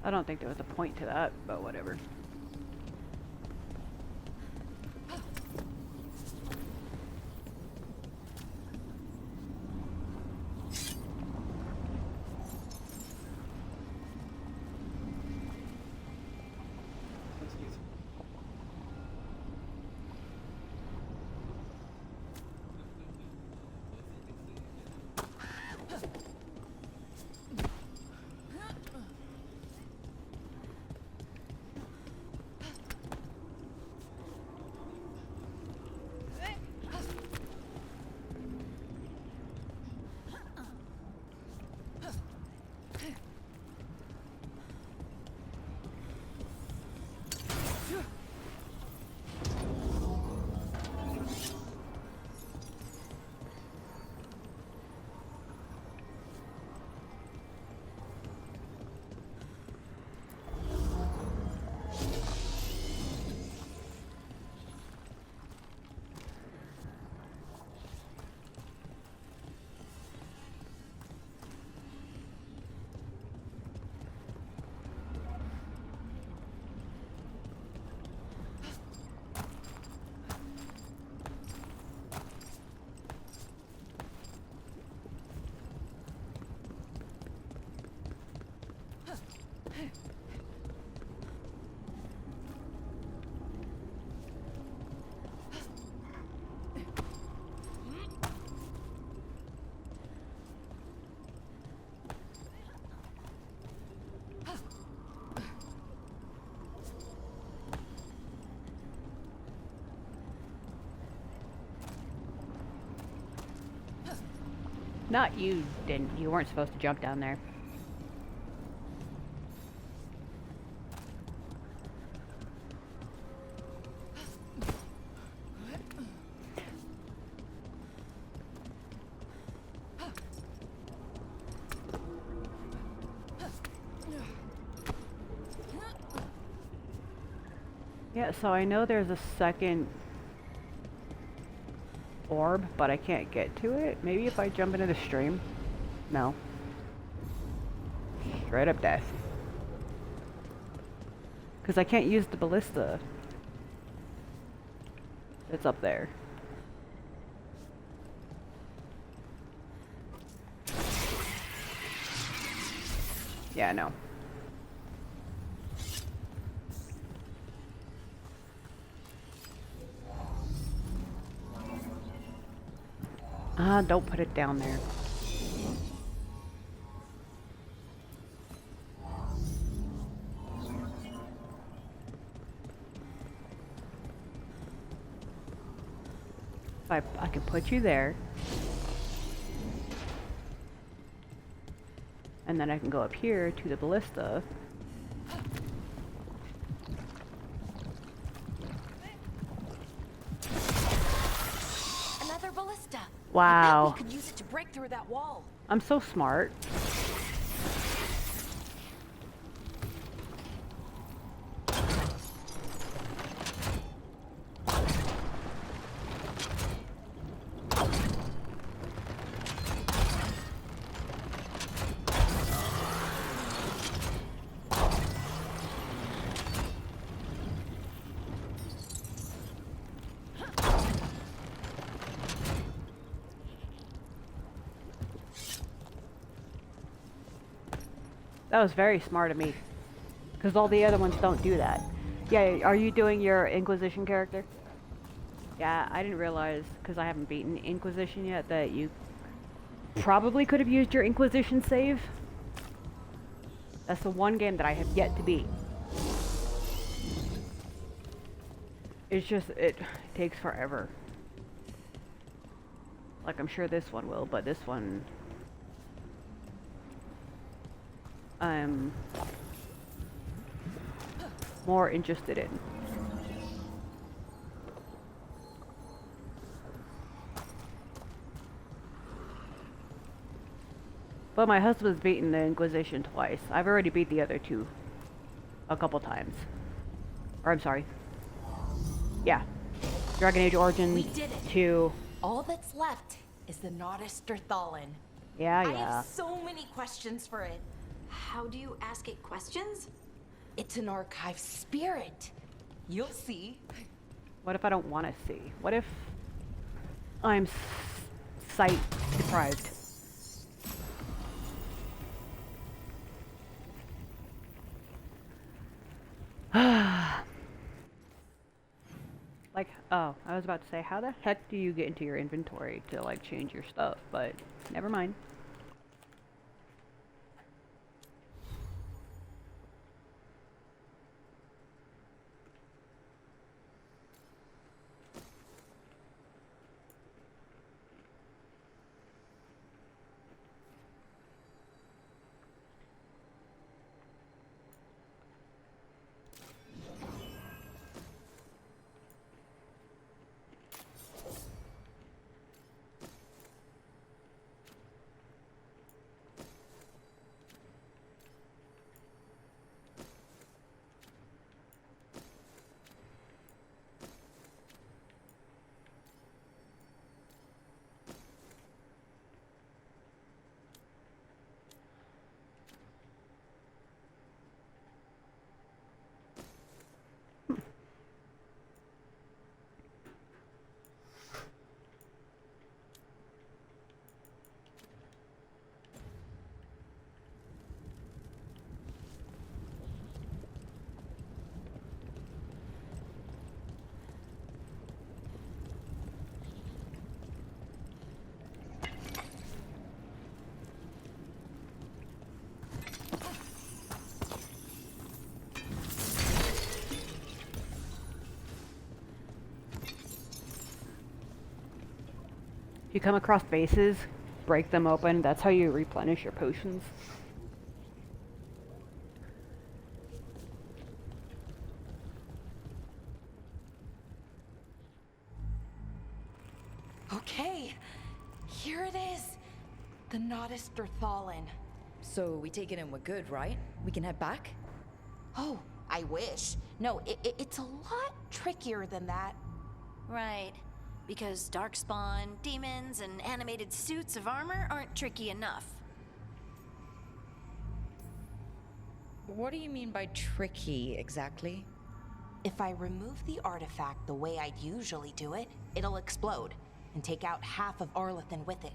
I don't think there was a point to that, but whatever. Not you didn't. You weren't supposed to jump down there. Yeah, so I know there's a second orb, but I can't get to it. Maybe if I jump into the stream? No. Straight up death. Because I can't use the ballista. It's up there. Yeah, no. Don't put it down there. I can put you there. And then I can go up here to the ballista. Another ballista. Wow. I bet we could use it to break through that wall. I'm so smart. That was very smart of me. Because all the other ones don't do that. Yeah, are you doing your Inquisition character? Yeah, I didn't realize, because I haven't beaten Inquisition yet, that you probably could have used your Inquisition save. That's the one game that I have yet to beat. It's just, it takes forever. Like, I'm sure this one will, but this one... I'm more interested in. But my husband's beaten the Inquisition twice. I've already beat the other two a couple times. Or I'm sorry. Yeah. Dragon Age Origins We did it. 2. All that's left is the Nodus Thallen. Yeah, I yeah. have so many questions for it. How do you ask it questions? It's an archive spirit. You'll see. What if I don't want to see? What if I'm sight deprived? Like, oh, I was about to say, how the heck do you get into your inventory to, like, change your stuff? But, never mind. If you come across bases, break them open. That's how you replenish your potions. Okay, here it is. The Nodus Derthalin. So we take it and we're good, right? We can head back? Oh, I wish. No, it's a lot trickier than that. Right. Because darkspawn, demons, and animated suits of armor aren't tricky enough. What do you mean by tricky, exactly? If I remove the artifact the way I'd usually do it, it'll explode and take out half of Arlathan with it.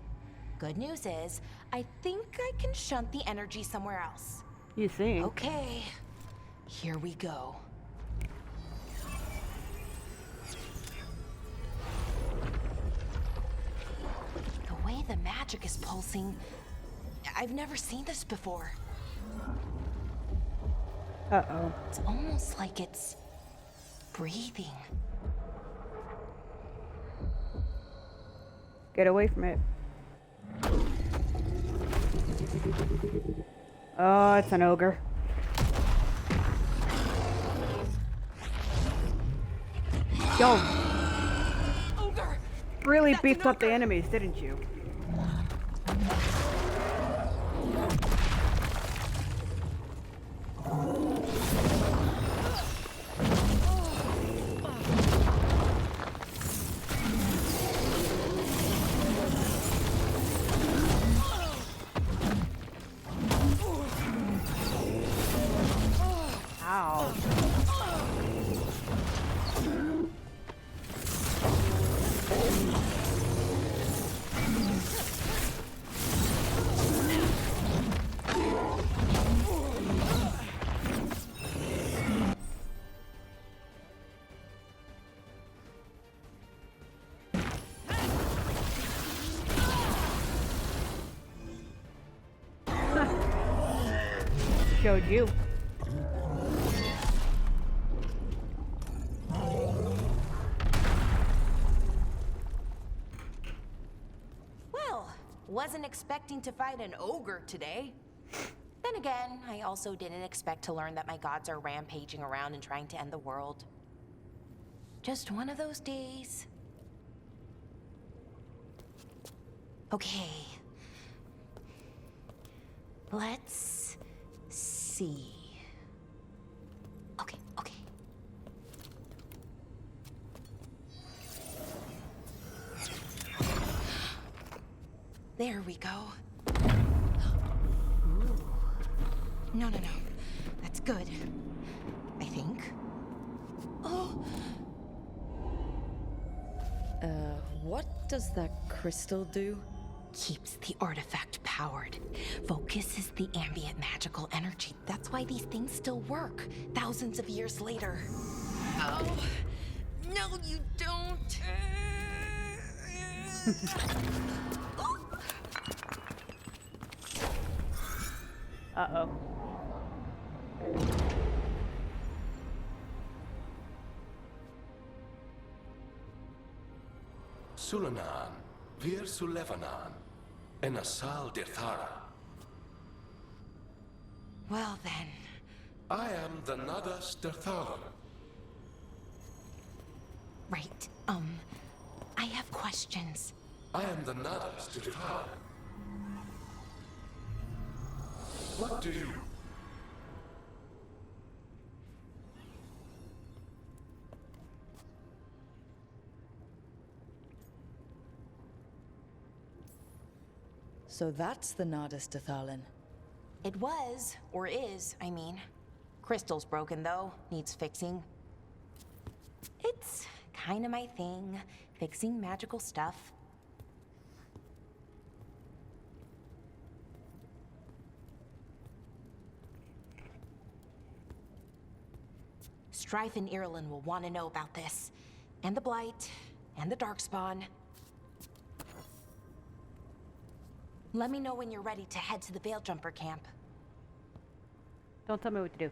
Good news is, I think I can shunt the energy somewhere else. You think? Okay, here we go. The way the magic is pulsing, I've never seen this before. Uh-oh. It's almost like it's breathing. Get away from it. Oh, it's an ogre. Yo, Ogre! really That's beefed an up the ogre. enemies, didn't you? Ow. Showed you. Well, wasn't expecting to fight an ogre today. Then again, I also didn't expect to learn that my gods are rampaging around and trying to end the world. Just one of those days. Okay. Let's see. Okay, okay. There we go. Ooh. No. That's good. I think. Oh, What does that crystal do? keeps the artifact powered. Focuses the ambient magical energy. That's why these things still work, thousands of years later. Oh, no, you don't. Uh-oh. Sulanan, Vir Sulevanan, and Asal Dirthara. Well then, I am the Nadas Dirthalan. right. I have questions. I am the Nadas Dirthalan. What do you? So that's the Nardis Dathalin. It was, or is, I mean. Crystal's broken though, needs fixing. It's kinda my thing, fixing magical stuff. Strife and Irulan will want to know about this. And the Blight, and the Darkspawn. Let me know when you're ready to head to the Veil Jumper camp. Don't tell me what to do.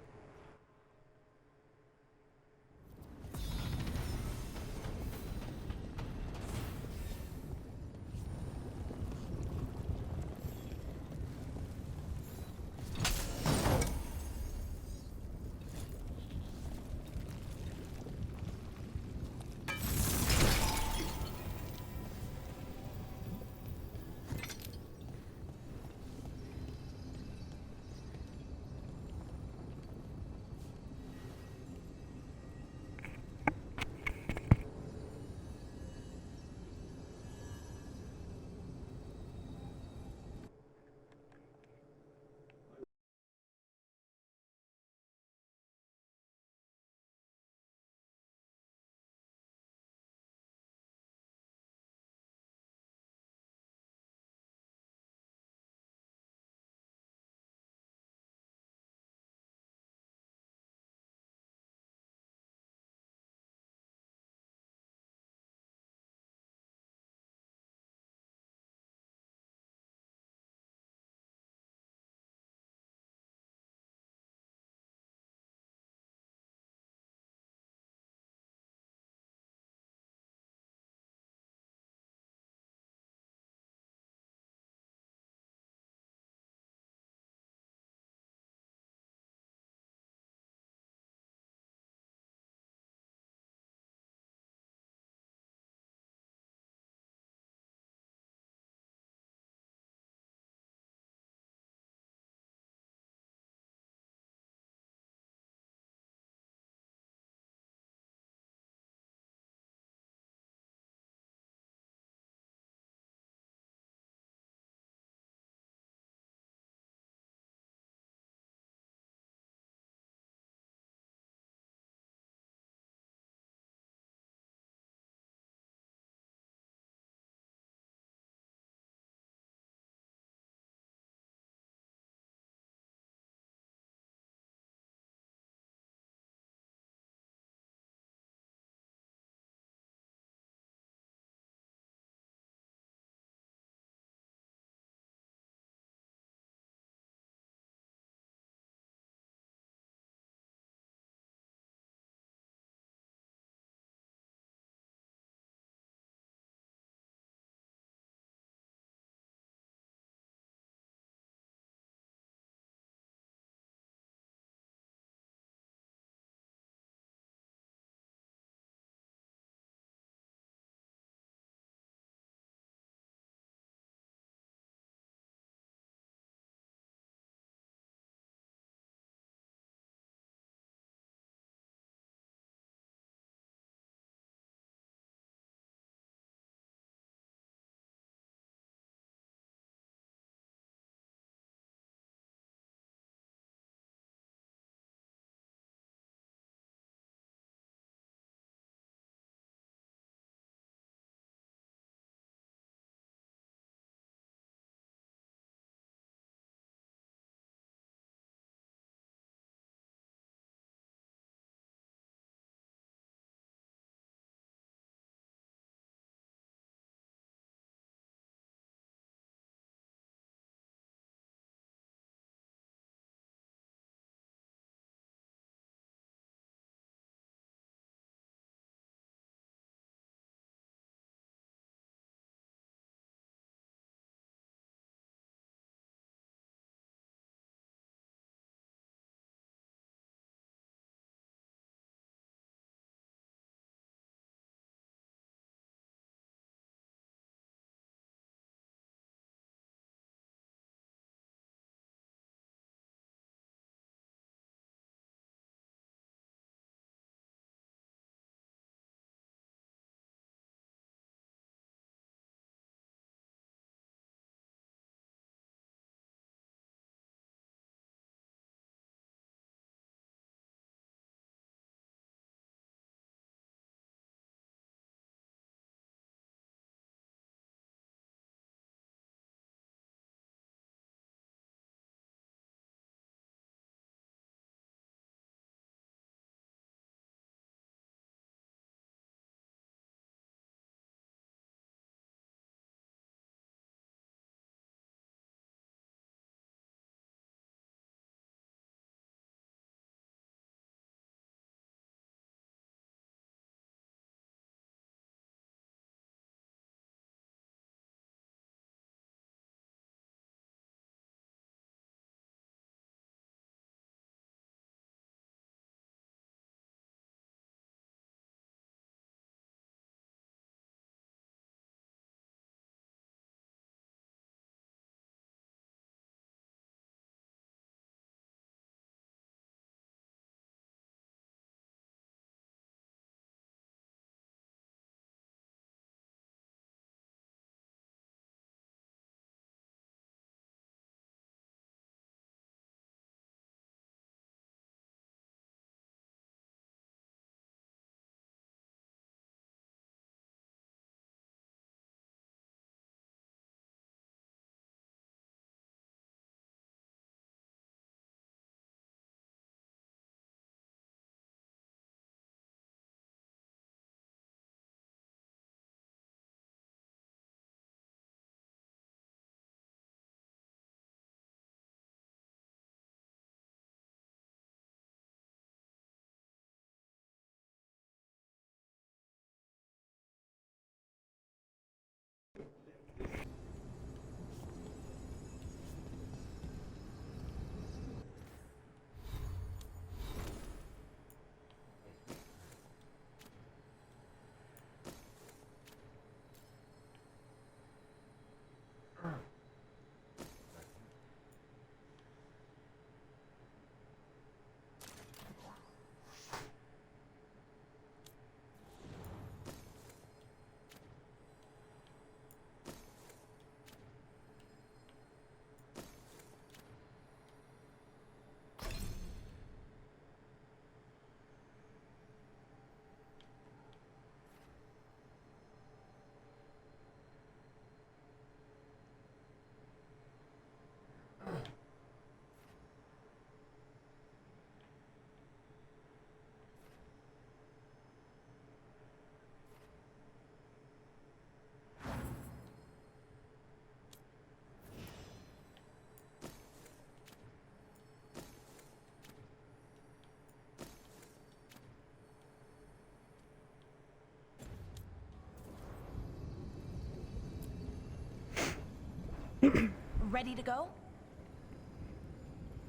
Ready to go?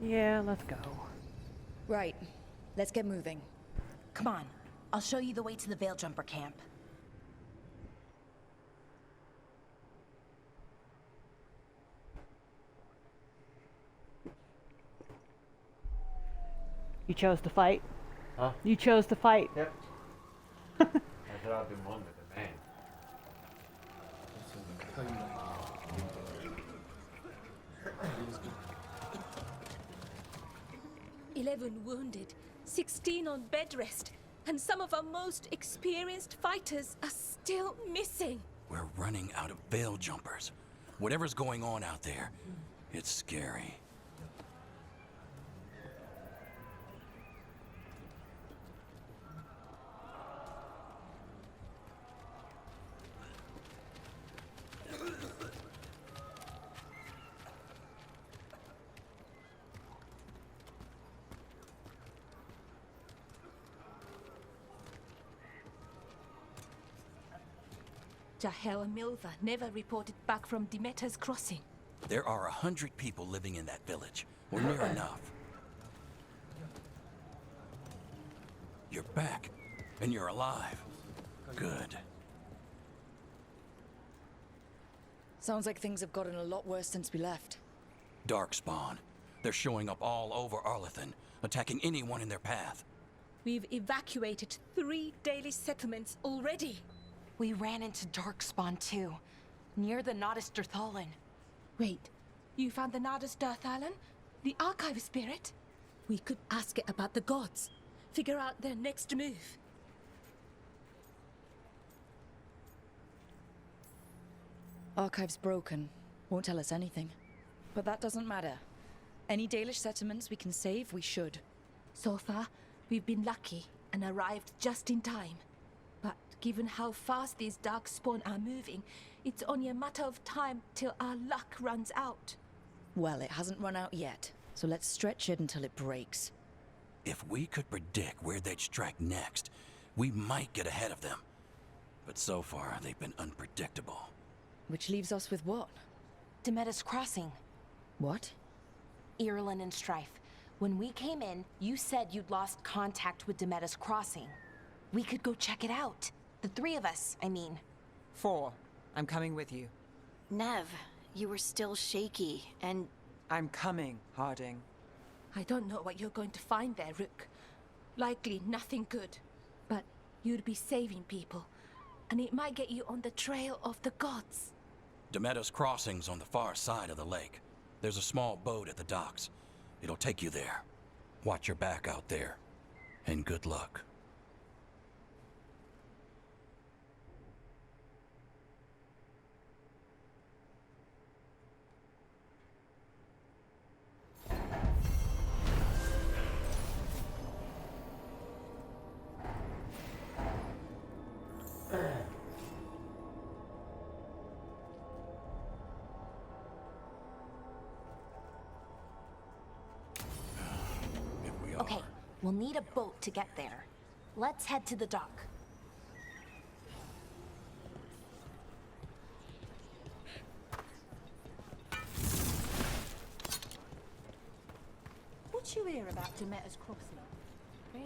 Yeah, let's go. Right. Let's get moving. Come on. I'll show you the way to the Veil Jumper camp. You chose to fight. Huh? You chose to fight. Yep. I said I've been one with the man. 11 wounded, 16 on bed rest, and some of our most experienced fighters are still missing. We're running out of veil jumpers. Whatever's going on out there, it's scary. Jahel and Milva never reported back from Demeter's crossing. There are 100 people living in that village. We're near enough. You're back, and you're alive. Good. Sounds like things have gotten a lot worse since we left. Darkspawn. They're showing up all over Arlathan, attacking anyone in their path. We've evacuated 3 daily settlements already. We ran into Darkspawn too, near the Nodus Dirthalin. Wait, you found the Nardus Darthalan? The archive spirit? We could ask it about the gods. Figure out their next move. Archive's broken. Won't tell us anything. But that doesn't matter. Any Dalish settlements we can save, we should. So far, we've been lucky and arrived just in time. But given how fast these Darkspawn are moving, it's only a matter of time till our luck runs out. Well, it hasn't run out yet, so let's stretch it until it breaks. If we could predict where they'd strike next, we might get ahead of them. But so far, they've been unpredictable. Which leaves us with what? Demeter's Crossing. What? Irulan and Strife. When we came in, you said you'd lost contact with Demeter's Crossing. We could go check it out. The 3 of us, I mean. 4. I'm coming with you. Nev, you were still shaky, and I'm coming, Harding. I don't know what you're going to find there, Rook. Likely nothing good. But you'd be saving people, and it might get you on the trail of the gods. Demeter's Crossing's on the far side of the lake. There's a small boat at the docks. It'll take you there. Watch your back out there. And good luck. Okay, we'll need a boat to get there. Let's head to the dock. What you hear about Demeter's Crossing? Veil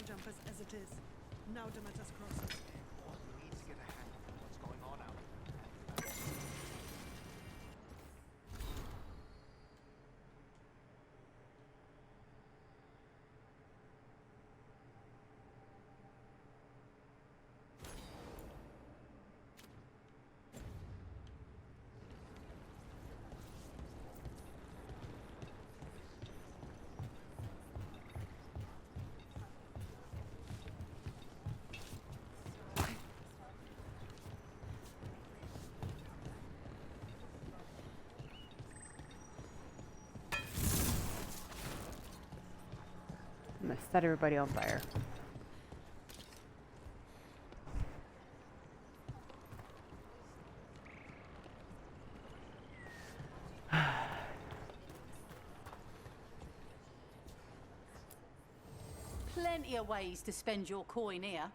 jumpers as it is. Now Demeter's Crossing. I'm gonna set everybody on fire. plenty of ways to spend your coin here.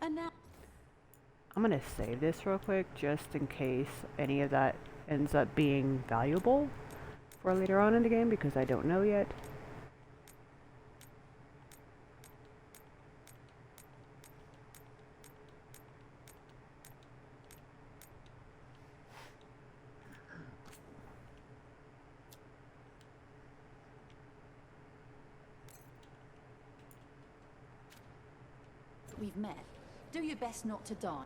And now I'm gonna save this real quick just in case any of that ends up being valuable for later on in the game because I don't know yet. we've met, do your best not to die.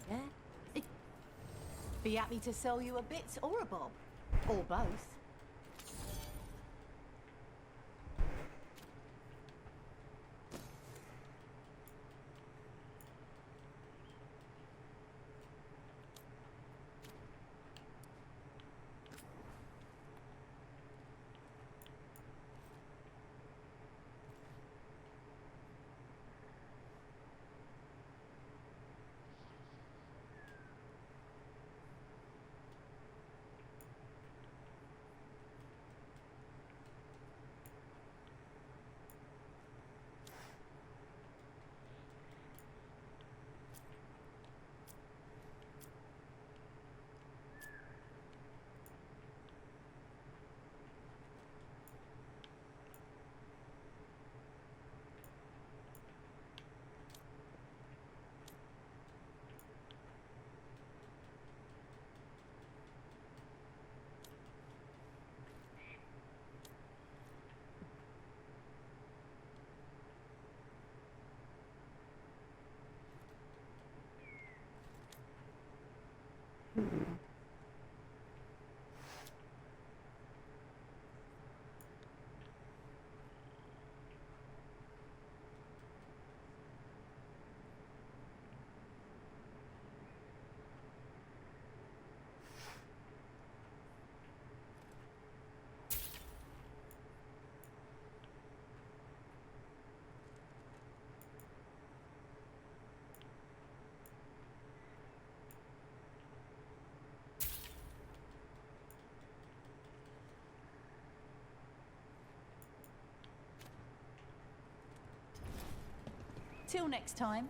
Yeah? Be happy to sell you a bit or a bob. Or both. Till next time.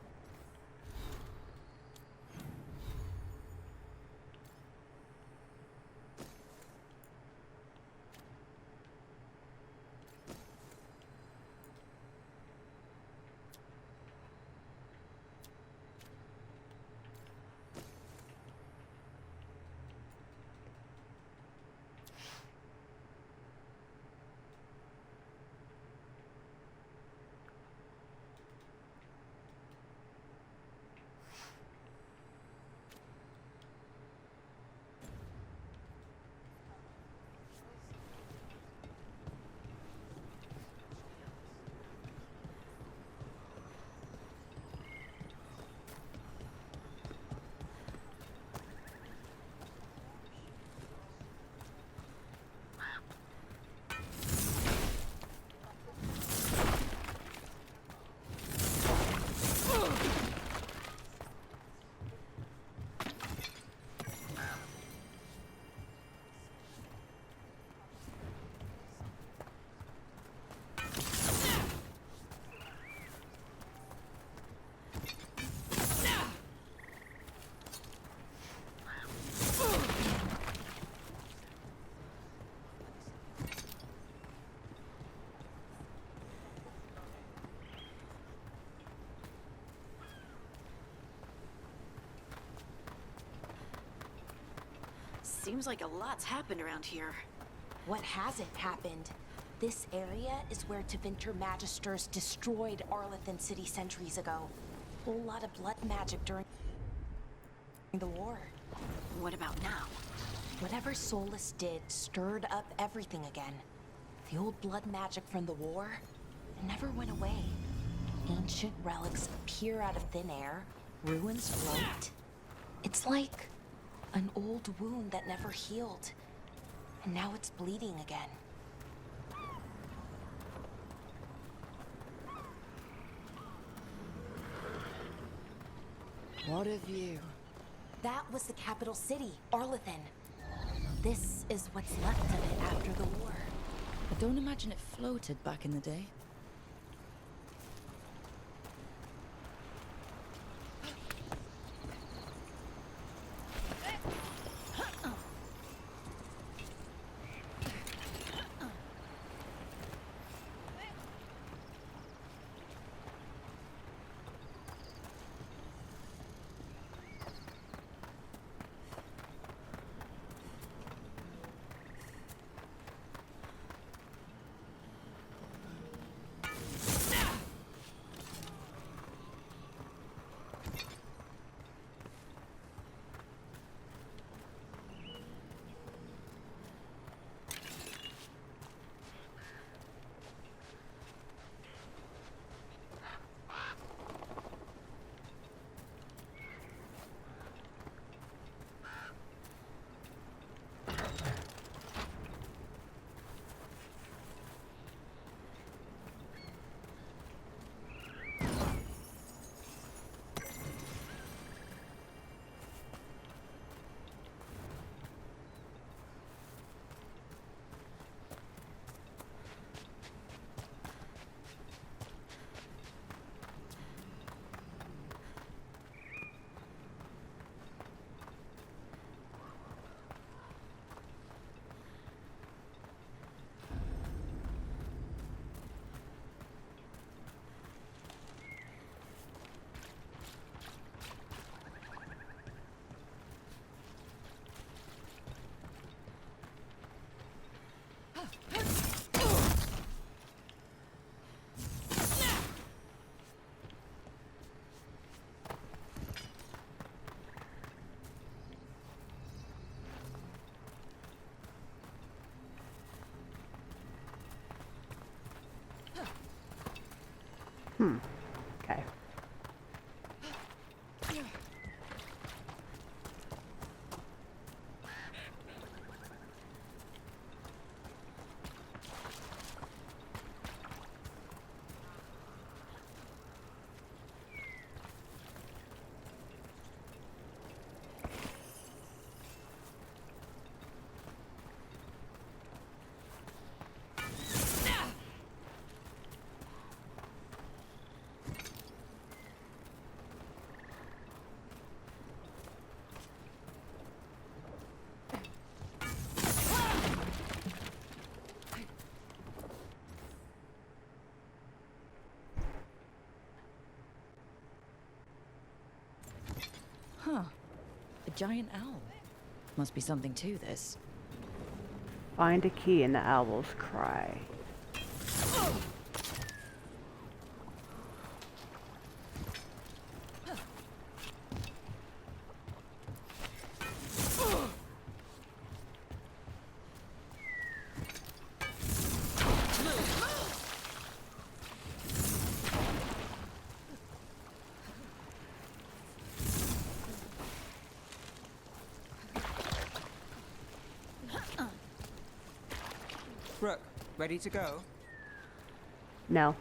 Seems like a lot's happened around here. What hasn't happened? This area is where Tevinter Magisters destroyed Arlathan City centuries ago. Whole lot of blood magic during the war. What about now? Whatever Solus did stirred up everything again. The old blood magic from the war, it never went away. Ancient relics appear out of thin air, ruins float. It's like an old wound that never healed, and now it's bleeding again. What a view. That was the capital city, Arlathan. This is what's left of it after the war. I don't imagine it floated back in the day. Okay. Huh. A giant owl. Must be something to this. Find a key in the owl's cry. Brooke, ready to go? No.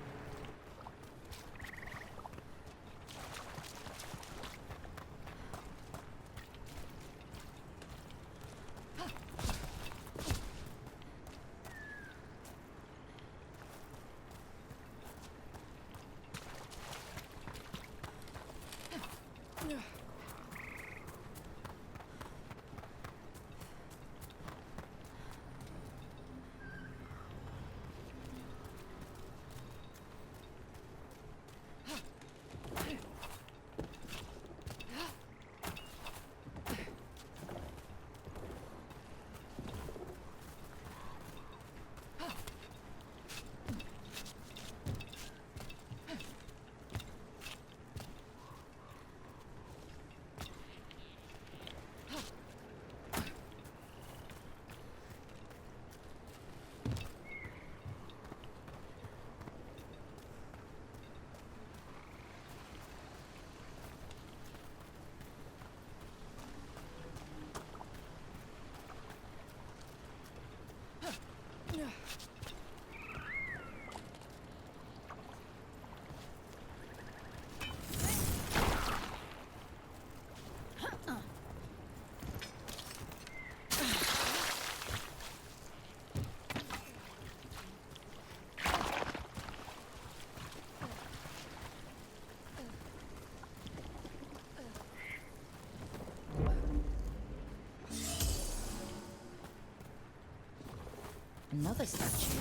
Another statue.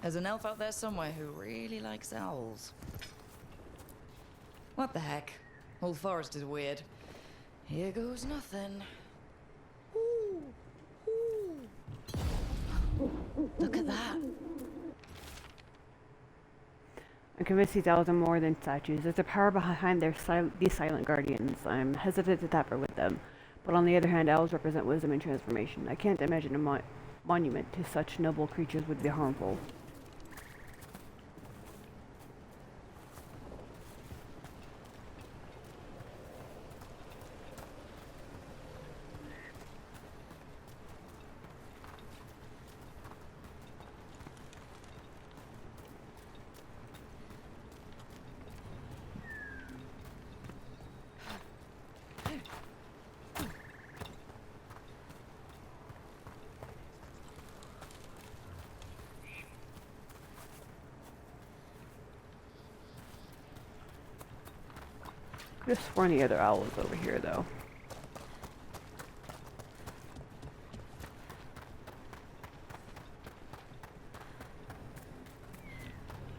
There's an elf out there somewhere who really likes owls. What the heck? Old Forest is weird. Here goes nothing. Ooh. Ooh. Look at that. I'm convinced these owls are more than statues. There's a power behind these silent guardians. I'm hesitant to tamper with them. But on the other hand, owls represent wisdom and transformation. I can't imagine a monument to such noble creatures would be harmful. I could have sworn the other owl was over here, though.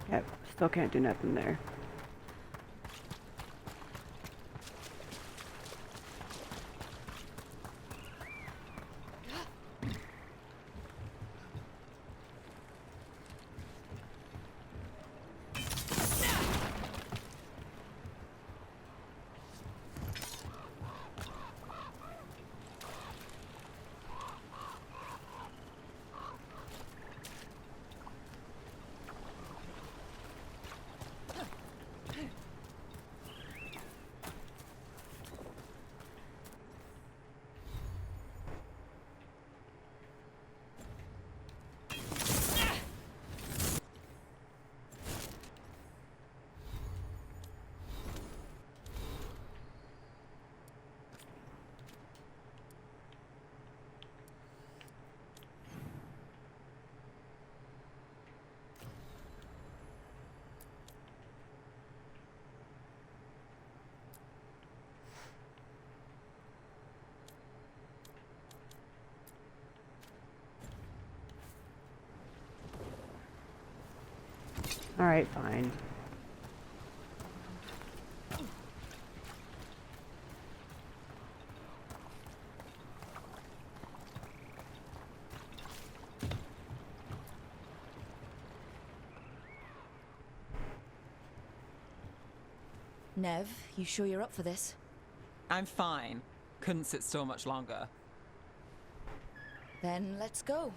Yep, still can't do nothing there. Alright, fine. Nev, you sure you're up for this? I'm fine. Couldn't sit still much longer. Then let's go.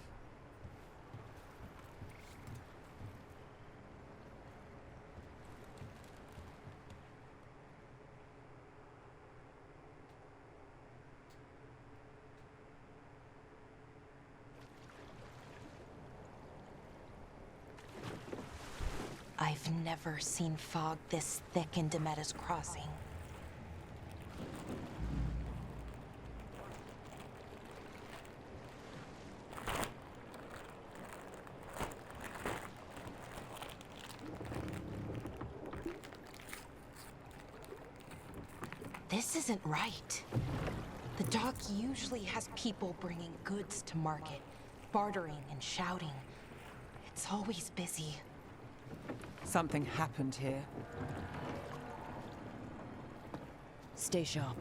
I've never seen fog this thick in Demetta's Crossing. This isn't right. The dock usually has people bringing goods to market, bartering and shouting. It's always busy. Something happened here. Stay sharp.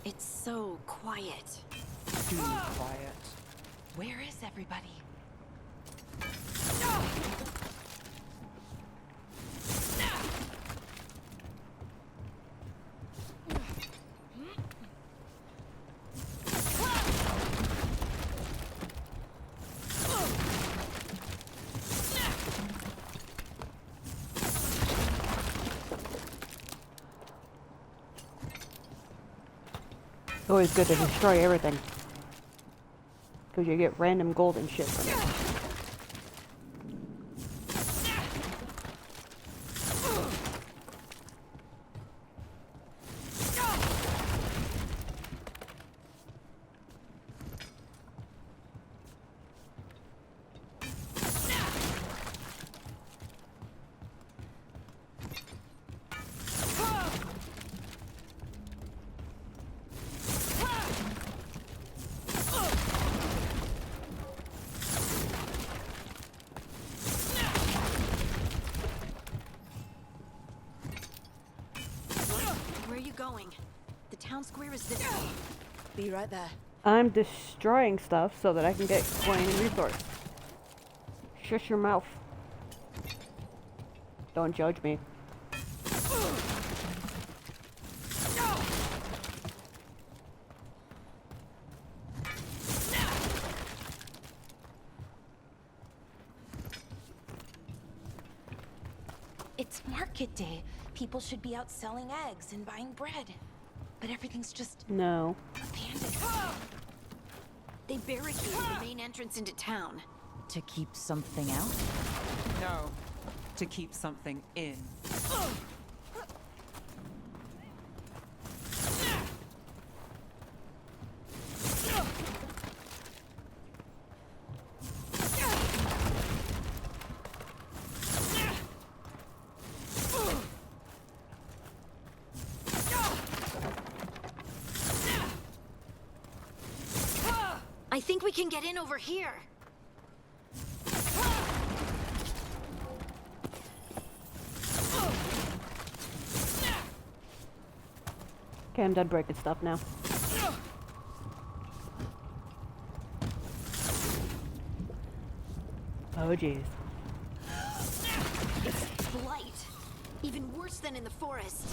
It's so quiet. Too quiet. Where is everybody? It's always good to destroy everything. Because you get random gold and shit from it. going. The town square is this way. Be right there. I'm destroying stuff so that I can get coin and resource. Shush your mouth. Don't judge me. It's market day. People should be out selling eggs and buying bread. But everything's just No. abandoned. They barricaded the main entrance into town. To keep something out? No. To keep something in. I think we can get in over here. Okay, I'm done breaking stuff now. Oh jeez. It's blight. Even worse than in the forest.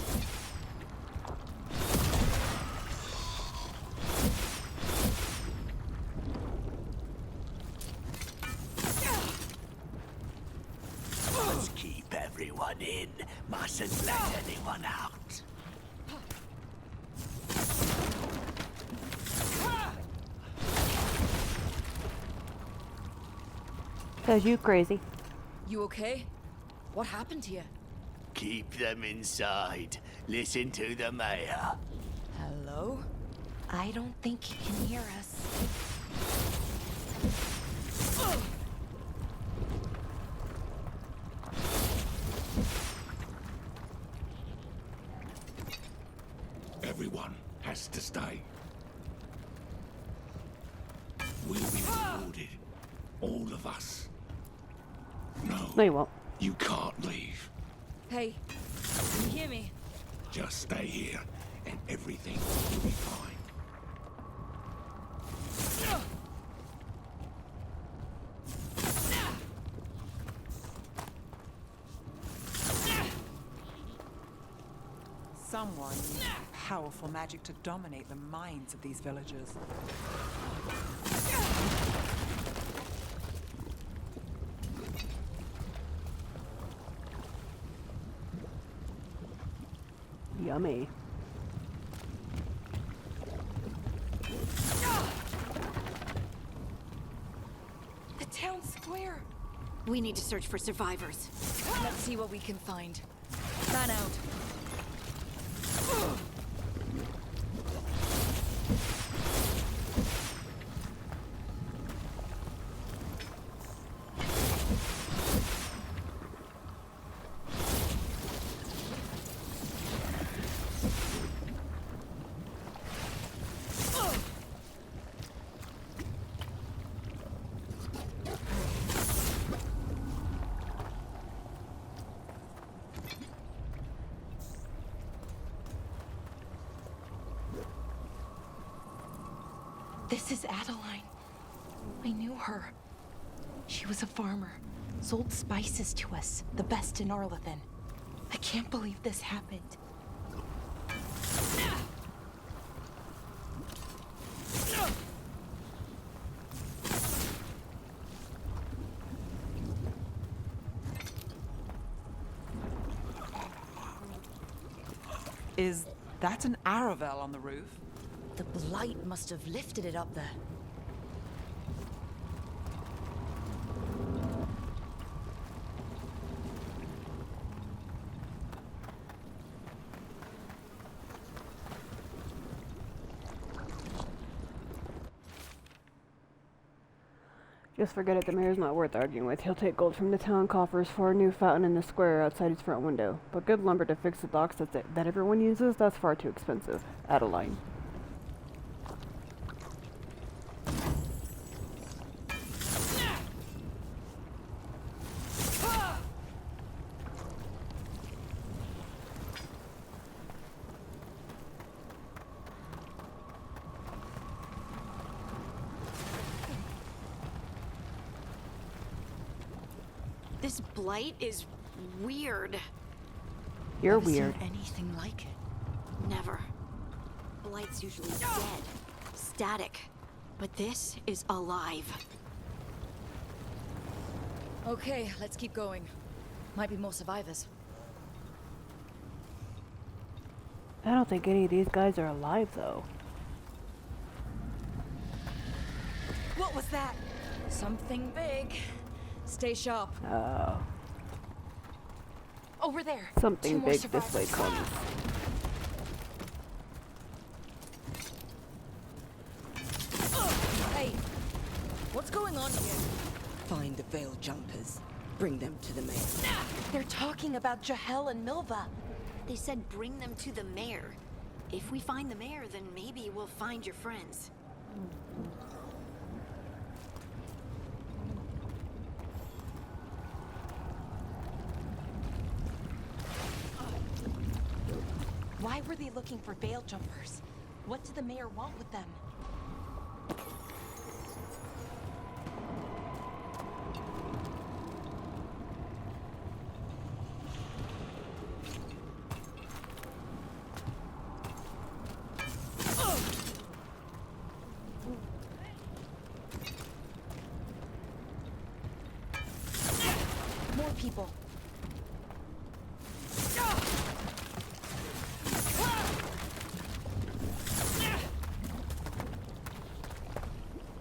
Let's keep everyone in. Mustn't let anyone out. Says you crazy. You okay? What happened to you? Keep them inside. Listen to the mayor. Hello? I don't think he can hear us. Everyone has to stay. We'll be rewarded. All of us. No, you won't. You can't leave. Hey, can you hear me? Just stay here, and everything will be fine. Someone needs powerful magic to dominate the minds of these villagers. Yummy. The town square. We need to search for survivors. Let's see what we can find. Fan out. This is Adeline. I knew her. She was a farmer, sold spices to us, the best in Arlathan. I can't believe this happened. Is that an Aravel on the roof? The blight must have lifted it up there. Just forget it, the mayor's not worth arguing with. He'll take gold from the town coffers for a new fountain in the square outside his front window. But good lumber to fix the docks that everyone uses, that's far too expensive. Adeline. This blight is weird. You're Never seen weird. anything like it. Never. Blight's usually dead, static. But this is alive. Okay, let's keep going. Might be more survivors. I don't think any of these guys are alive, though. What was that? Something big. Stay sharp. Oh. Over there. Something Two more big this way survivors. comes. Hey, what's going on here? Find the Veil Jumpers. Bring them to the mayor. They're talking about Jahel and Milva. They said bring them to the mayor. If we find the mayor, then maybe we'll find your friends. Why were they looking for Veil Jumpers? What did the mayor want with them? More people.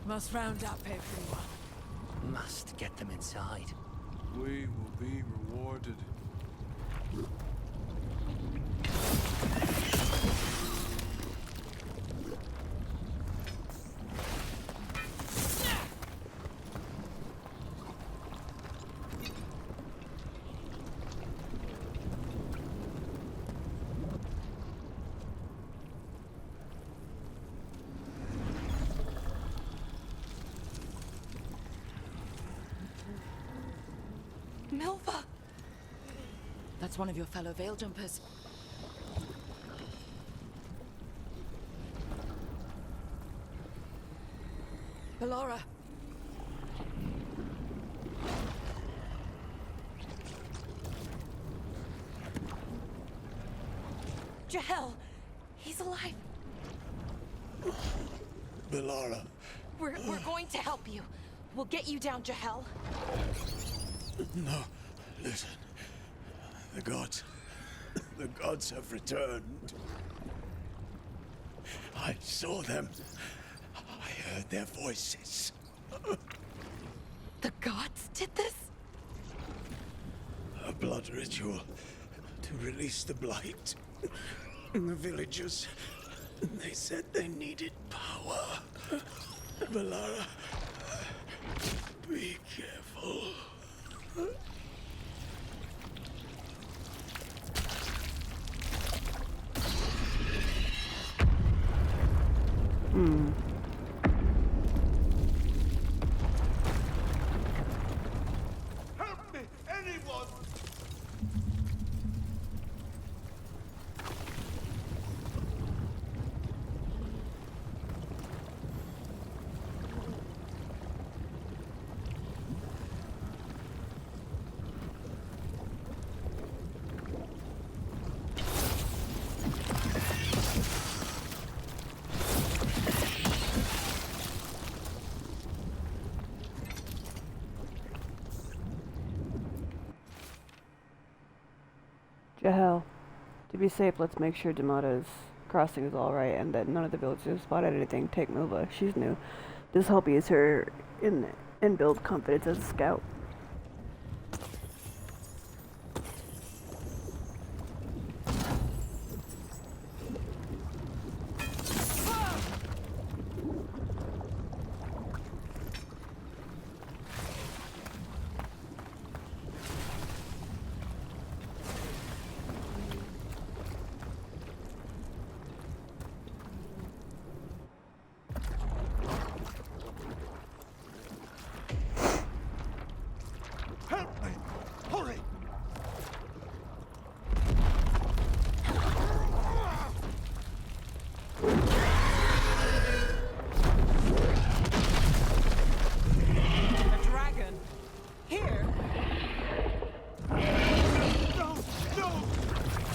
Must round up everyone. Must get them inside. We will be rewarded. Milva! That's one of your fellow Veil Jumpers. Ballora. Jahel! He's alive! Ballora. We're going to help you. We'll get you down, Jahel. No, listen. The gods have returned. I saw them. I heard their voices. The gods did this? A blood ritual to release the blight. The villagers, they said they needed power. Ballora, be careful. Help me, anyone! Jahel, to be safe, let's make sure Damata's crossing is alright and that none of the villagers spotted anything. Take Milva, she's new. This help ease her and build confidence as a scout.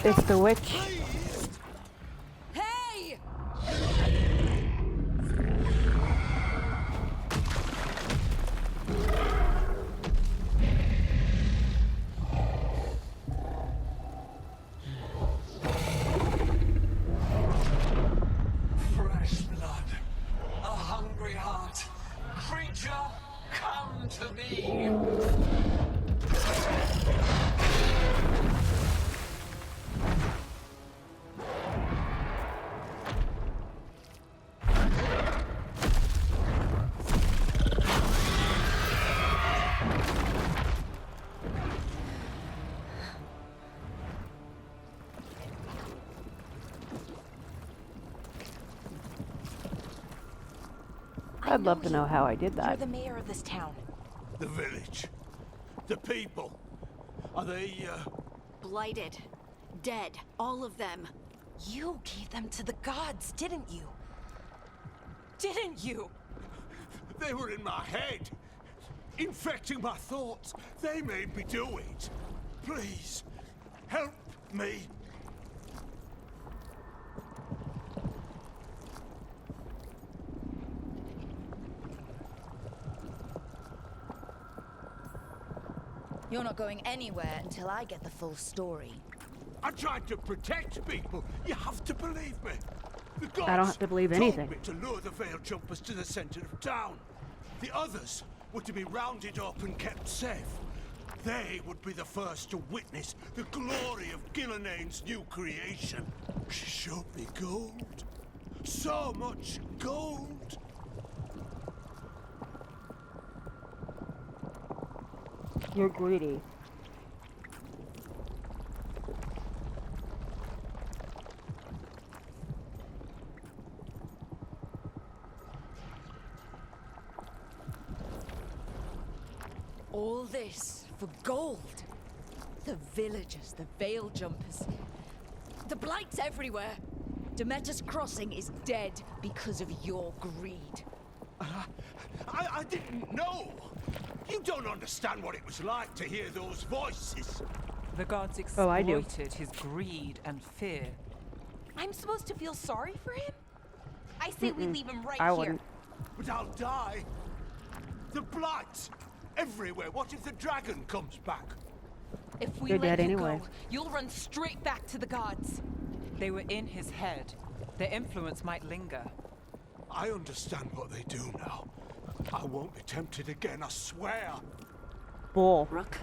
It's the witch. Hey! Fresh blood, a hungry heart. Creature, come to me. I'd love to know how I did You're that. the mayor of this town. The village. The people. Are they, Blighted. Dead. All of them. You gave them to the gods, didn't you? Didn't you? They were in my head. Infecting my thoughts. They made me do it. Please, help me. You're not going anywhere until I get the full story. I tried to protect people. You have to believe me. The gods I don't have to believe told anything. me to lure the Veil Jumpers to the center of town. The others were to be rounded up and kept safe. They would be the first to witness the glory of Gilnenane's new creation. She showed me gold. So much gold. You're greedy. All this for gold. The villagers, the Veil Jumpers. The Blight's everywhere. Demeter's Crossing is dead because of your greed. I didn't know. You don't understand what it was like to hear those voices. The gods Oh, I do. exploited his greed and fear. I'm supposed to feel sorry for him? I say we leave him right I here. wouldn't. But I'll die. The Blight. Everywhere. What if the dragon comes back? If we You're let dead you anyway. go, you'll run straight back to the gods. They were in his head. Their influence might linger. I understand what they do now. I won't be tempted again, I swear. Bull. Rook?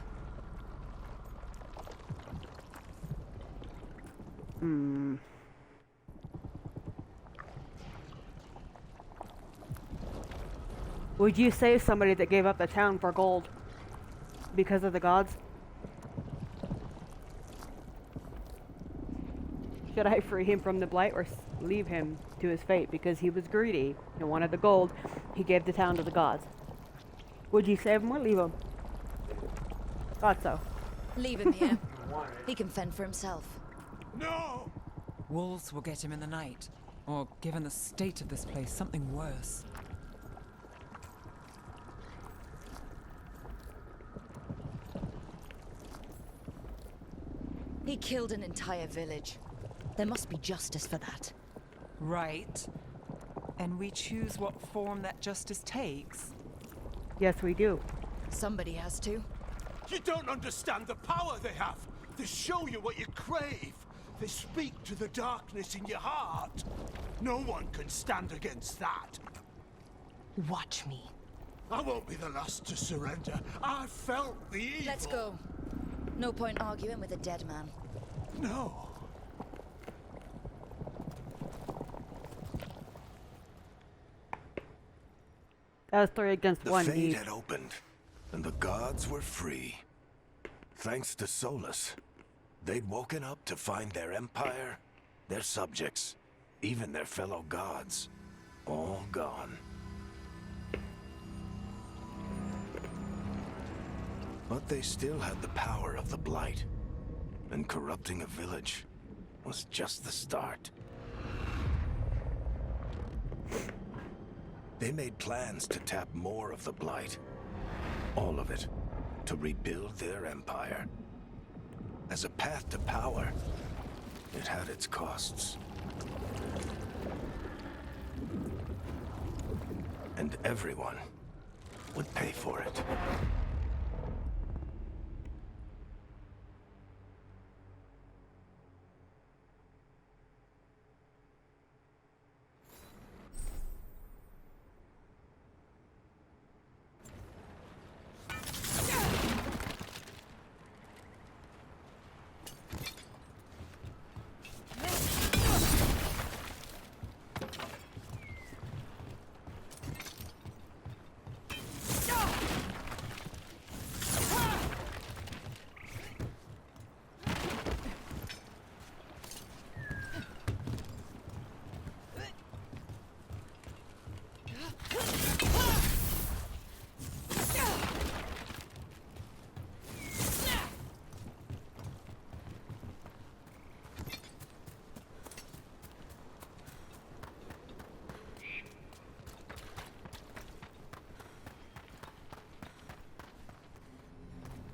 Would you save somebody that gave up the town for gold? Because of the gods? Should I free him from the Blight or leave him to his fate because he was greedy and wanted the gold? He gave the town to the gods. Would you save him or leave him? Thought so. Leave him here. He can fend for himself. No! Wolves will get him in the night. Or, given the state of this place, something worse. He killed an entire village. There must be justice for that. Right. And we choose what form that justice takes. Yes, we do. Somebody has to. You don't understand the power they have. They show you what you crave. They speak to the darkness in your heart. No one can stand against that. Watch me. I won't be the last to surrender. I felt the evil. Let's go. No point arguing with a dead man. No. That was 3 against The 1. fate He had opened, and the gods were free. Thanks to Solus, they'd woken up to find their empire, their subjects, even their fellow gods, all gone. But they still had the power of the Blight, and corrupting a village was just the start. They made plans to tap more of the Blight. All of it. To rebuild their empire. As a path to power, It had its costs. And everyone would pay for it.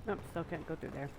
Nope, still can't go through there.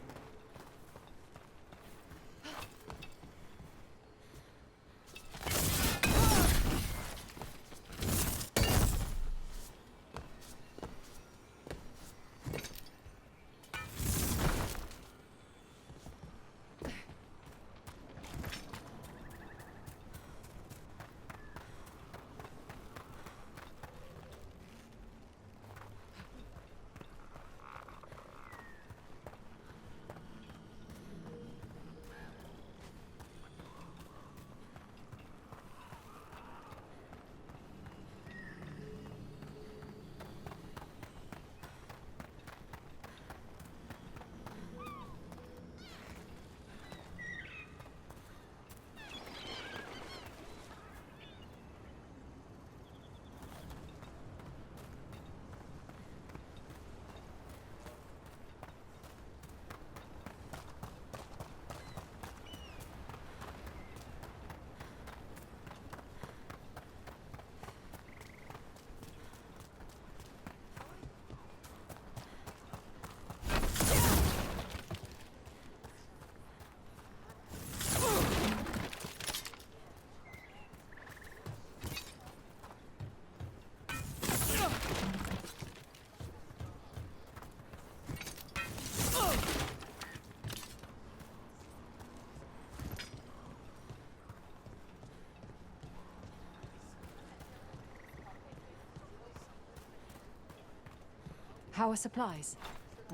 How are supplies?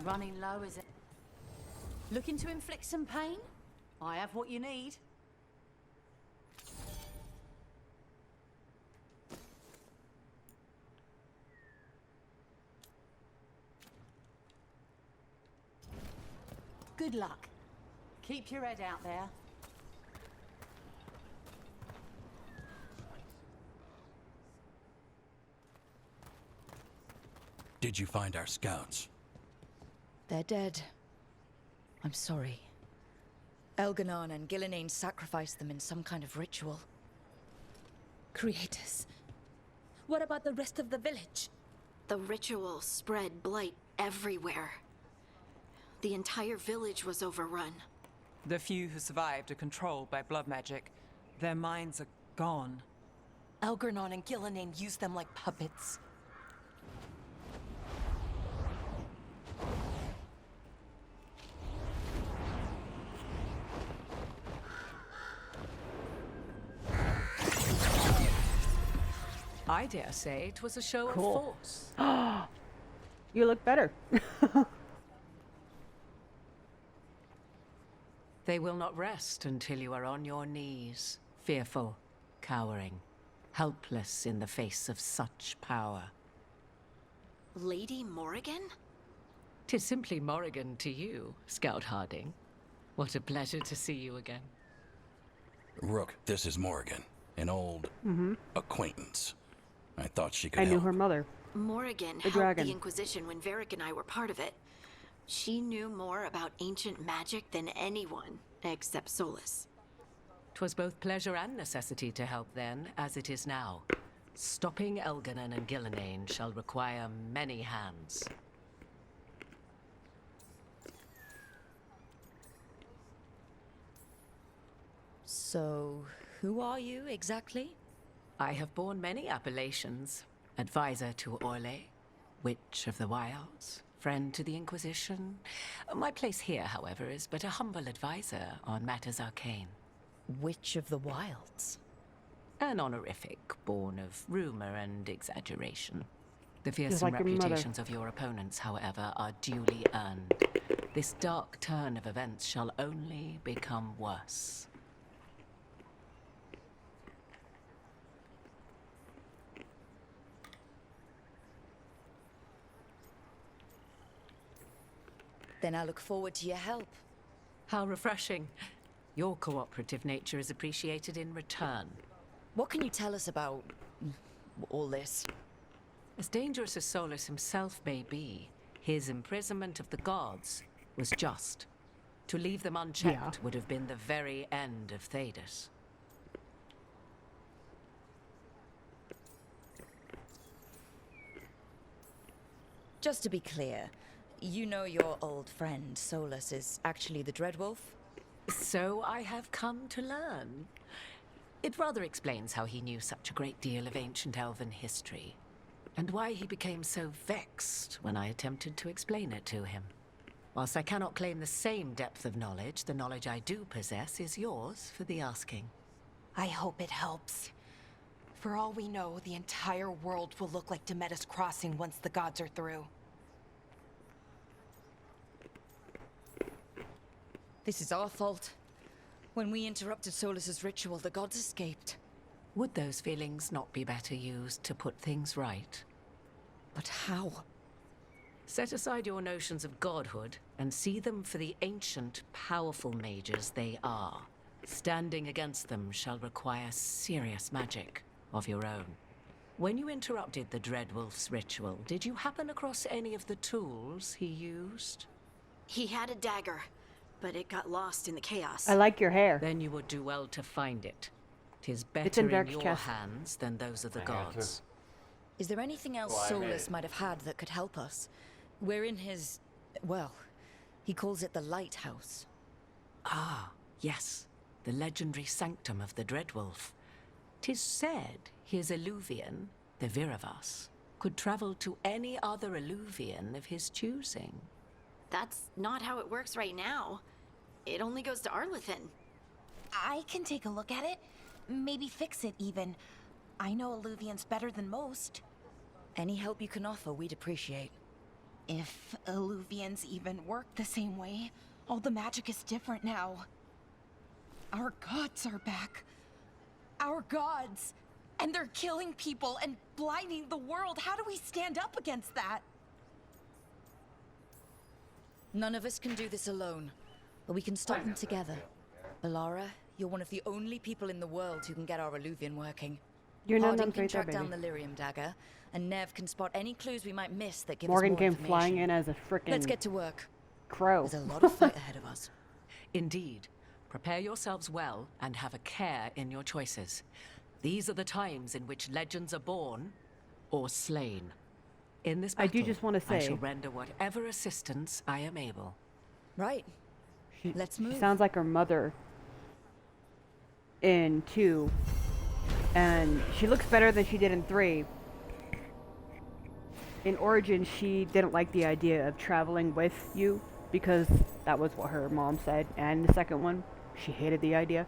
Running low, is it? Looking to inflict some pain? I have what you need. Good luck. Keep your head out there. Did you find our scouts? They're dead. I'm sorry. Elganon and Gillenane sacrificed them in some kind of ritual. Creators. What about the rest of the village? The ritual spread blight everywhere. The entire village was overrun. The few who survived are controlled by blood magic. Their minds are gone. Elganon and Gillenane used them like puppets. I dare say it was a show Cool. of force. You look better. They will not rest until you are on your knees, fearful, cowering, helpless in the face of such power. Lady Morrigan? 'Tis simply Morrigan to you, Scout Harding. What a pleasure to see you again. Rook, this is Morrigan, an old acquaintance. I thought she could I help. knew her mother. Morrigan The helped dragon. the Inquisition when Varric and I were part of it. She knew more about ancient magic than anyone, except Solus. 'Twas both pleasure and necessity to help then, as it is now. Stopping Elganon and Gillenane shall require many hands. So, who are you exactly? I have borne many appellations. Advisor to Orle, Witch of the Wilds, friend to the Inquisition. My place here, however, is but a humble advisor on matters arcane. Witch of the Wilds? An honorific born of rumor and exaggeration. The Just fearsome like your mother. reputations of your opponents, however, are duly earned. This dark turn of events shall only become worse. Then I look forward to your help. How refreshing. Your cooperative nature is appreciated in return. What can you tell us about all this? As dangerous as Solus himself may be, his imprisonment of the gods was just. To leave them unchecked would have been the very end of Thedas. Just to be clear, you know your old friend Solus is actually the Dreadwolf? So I have come to learn. It rather explains how he knew such a great deal of ancient elven history, and why he became so vexed when I attempted to explain it to him. Whilst I cannot claim the same depth of knowledge, the knowledge I do possess is yours for the asking. I hope it helps. For all we know, the entire world will look like Demetus Crossing once the gods are through. This is our fault. When we interrupted Solus's ritual, the gods escaped. Would those feelings not be better used to put things right? But how? Set aside your notions of godhood and see them for the ancient, powerful mages they are. Standing against them shall require serious magic of your own. When you interrupted the Dreadwolf's ritual, did you happen across any of the tools he used? He had a dagger, but it got lost in the chaos. I like your hair. Then you would do well to find it. 'Tis It's better in in Dirk's your chest. hands than those of the I have to. gods. Is there anything else Well, I made Solus it. might have had that could help us? We're in his... well, he calls it the Lighthouse. Ah, yes. The legendary sanctum of the Dreadwolf. 'Tis said his Eluvian, the Viravas, could travel to any other Eluvian of his choosing. That's not how it works right now. It only goes to Arlethan. I can take a look at it. Maybe fix it, even. I know Eluvians better than most. Any help you can offer, we'd appreciate. If Eluvians even work the same way, all the magic is different now. Our gods are back. Our gods! And they're killing people and blinding the world. How do we stand up against that? None of us can do this alone, but we can stop them together. Balara, you're one of the only people in the world who can get our Eluvian working. Your Harding nun-nun's can right there, track down the baby. Lyrium dagger, and Nev can spot any clues we might miss that give Morgan us more came information. flying in as a frickin' Let's get to work. crow. There's a lot of fight ahead of us. Indeed. Prepare yourselves well and have a care in your choices. These are the times in which legends are born or slain. In this I battle, do just want to I say, shall render whatever assistance I am able. Right. Let's move. she sounds like her mother in 2, and she looks better than she did in 3. In Origin, she didn't like the idea of traveling with you because that was what her mom said, and the second one, she hated the idea.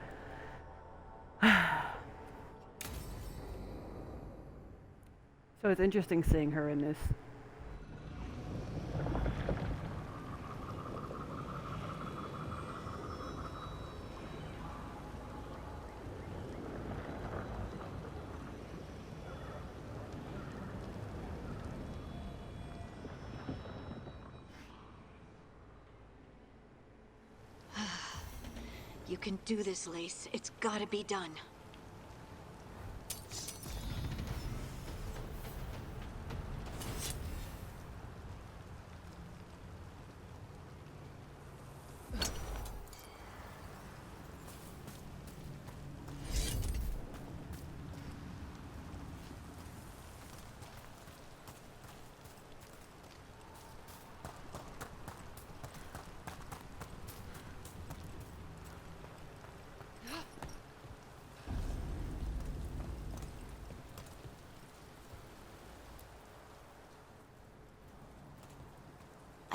So it's interesting seeing her in this. You can do this, Lace. It's gotta be done.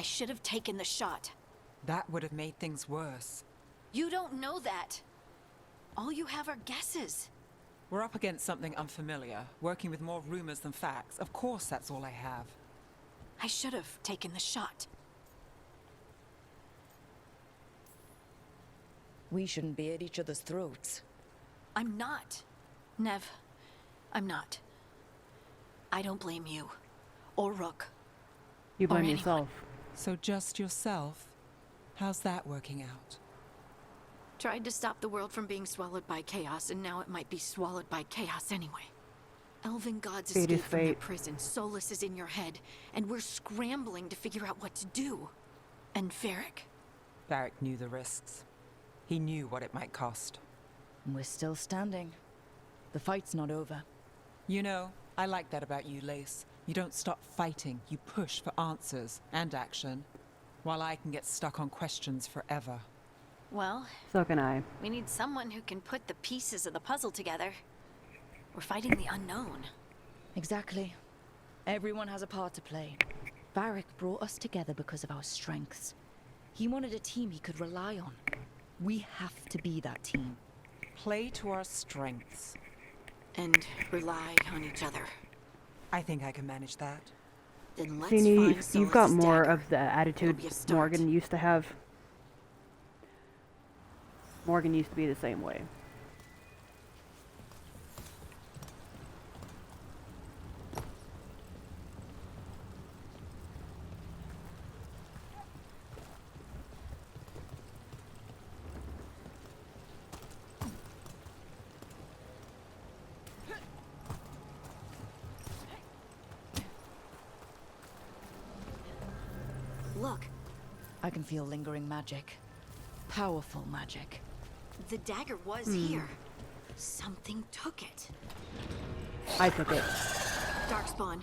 I should have taken the shot. That would have made things worse. You don't know that. All you have are guesses. We're up against something unfamiliar, working with more rumors than facts. Of course that's all I have. I should have taken the shot. We shouldn't be at each other's throats. I'm not. Nev, I'm not. I don't blame you. Or Rook. You blame anyone. yourself. So just yourself? How's that working out? Tried to stop the world from being swallowed by chaos, and now it might be swallowed by chaos anyway. Elven gods Fate is escaped from their fate. prison. Solus is in your head, and we're scrambling to figure out what to do. And Varric? Varric knew the risks. He knew what it might cost. And we're still standing. The fight's not over. You know, I like that about you, Lace. You don't stop fighting. You push for answers and action, while I can get stuck on questions forever. Well, So can I. we need someone who can put the pieces of the puzzle together. We're fighting the unknown. Exactly. Everyone has a part to play. Varric brought us together because of our strengths. He wanted a team he could rely on. We have to be that team. Play to our strengths. And rely on each other. I think I can manage that. Then let's See, find you've got Solus' more dagger. of the attitude It'll be a start. Morgan used to have. Morgan used to be the same way. Look, I can feel lingering magic. Powerful magic. the dagger was here. Something took it. I took it. Darkspawn.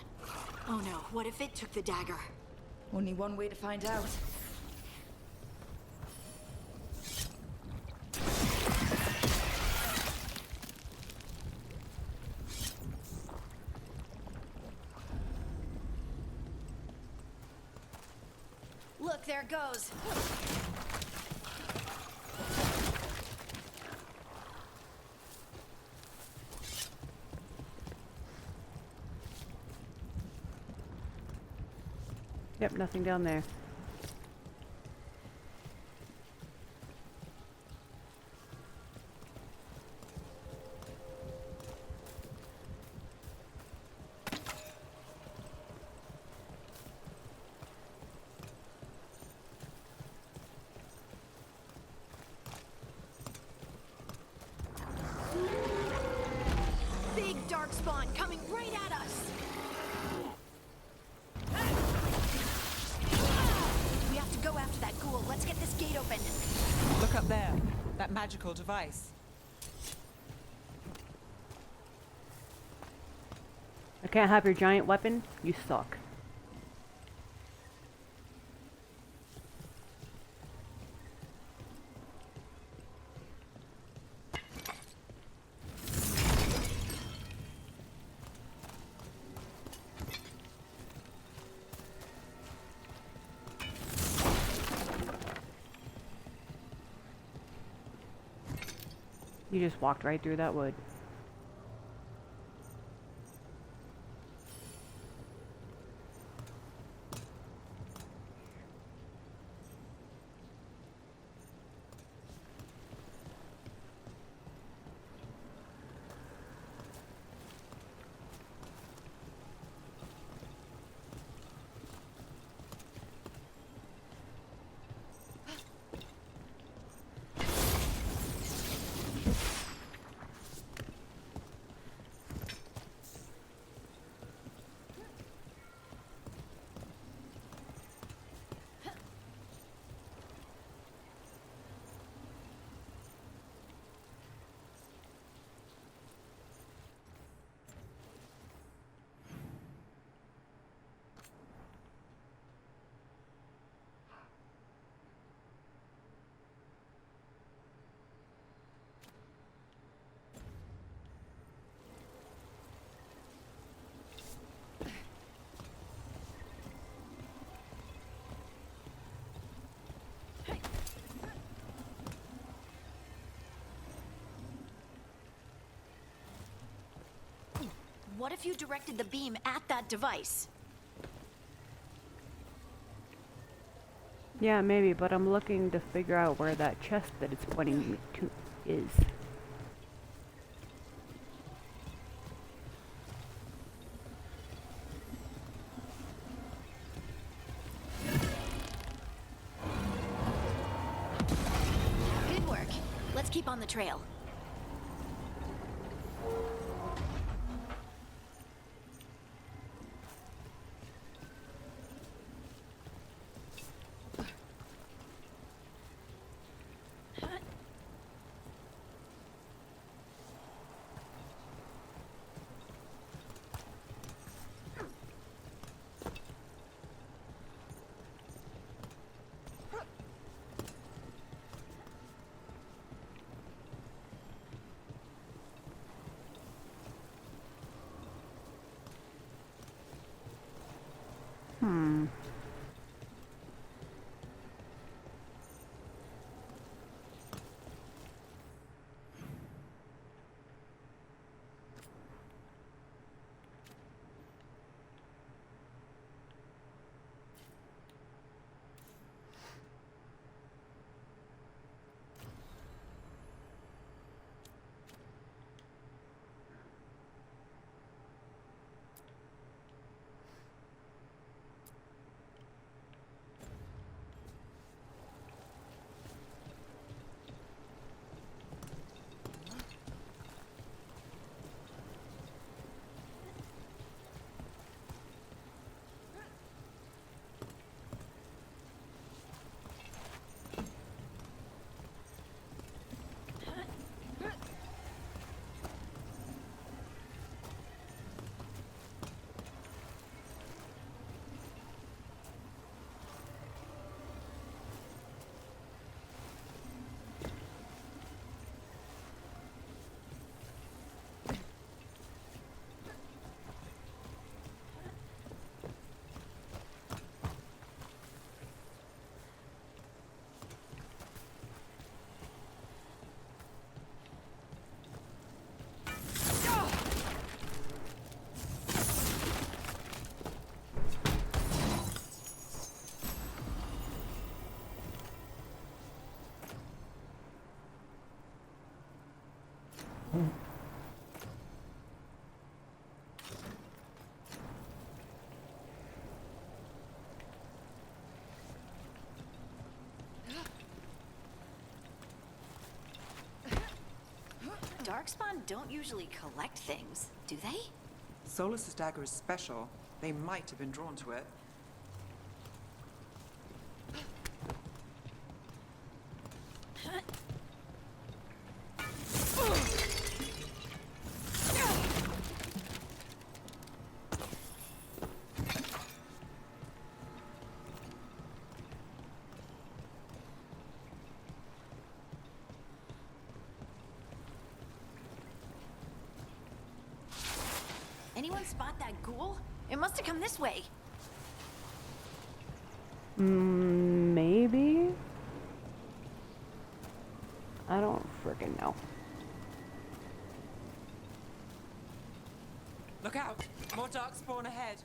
Oh no, what if it took the dagger? Only one way to find out. Look, there it goes. Yep, nothing down there. Big Darkspawn coming right at us. We have to go after that ghoul. Let's get this gate open. Look up there. That magical device. I can't have your giant weapon. You suck. You just walked right through that wood. What if you directed the beam at that device? Yeah, maybe, but I'm looking to figure out where that chest that it's pointing me to is. Good work. Let's keep on the trail. Darkspawn don't usually collect things, do they? Solus's dagger is special. They might have been drawn to it. Anyone spot that ghoul? It must have come this way. Maybe? I don't freaking know. Look out! More darkspawn ahead.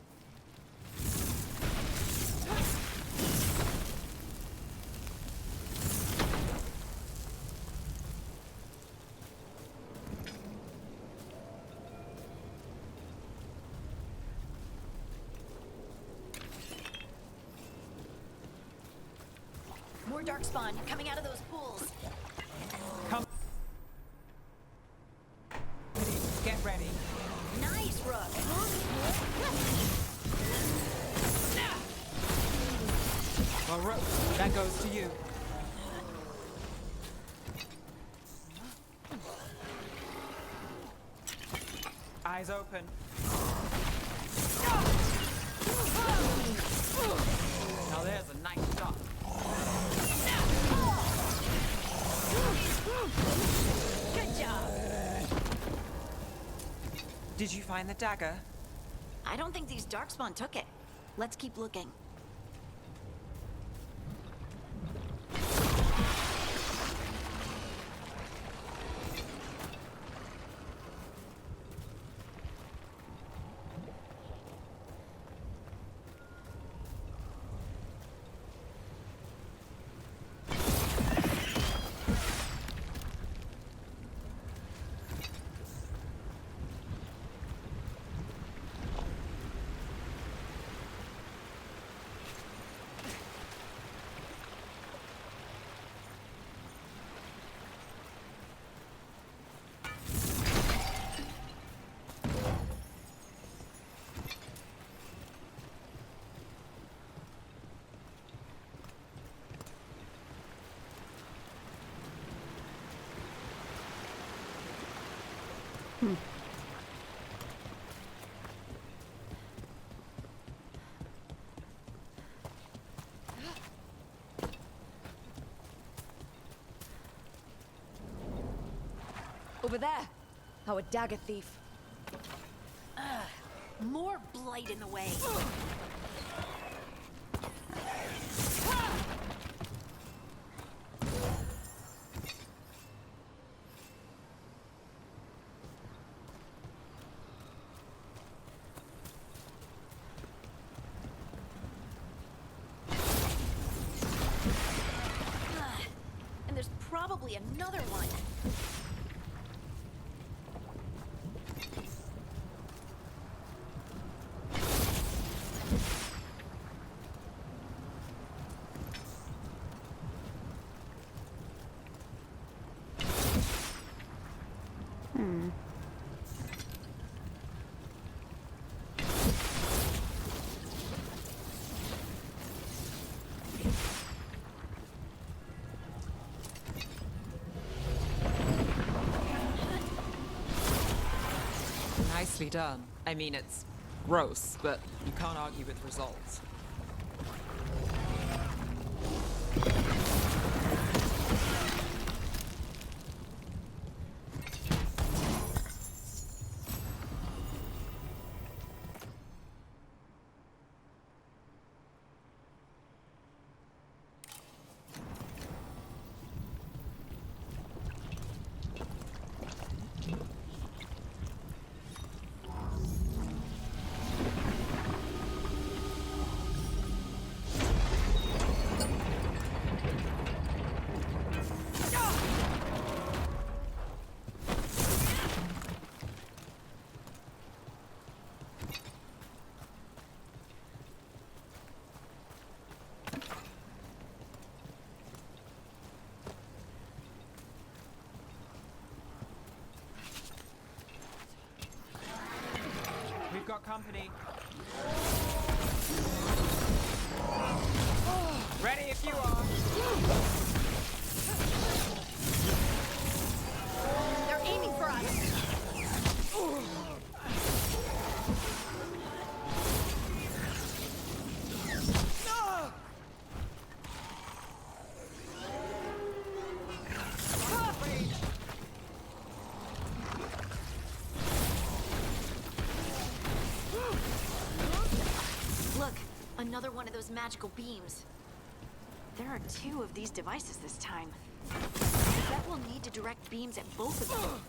More darkspawn coming out of those pools. Come. Get ready. Nice, Rook. Well, Rook, that goes to you. Eyes open. Now there's a nice shot. Good job. Did you find the dagger? I don't think these darkspawn took it. Let's keep looking. Over there, our dagger thief. More blight in the way. And there's probably another one. Nicely done. I mean, it's gross, but you can't argue with results. We've got company. Ready if you are. They're aiming for us. Look, another one of those magical beams. There are 2 of these devices this time. I bet we'll need to direct beams at both of them.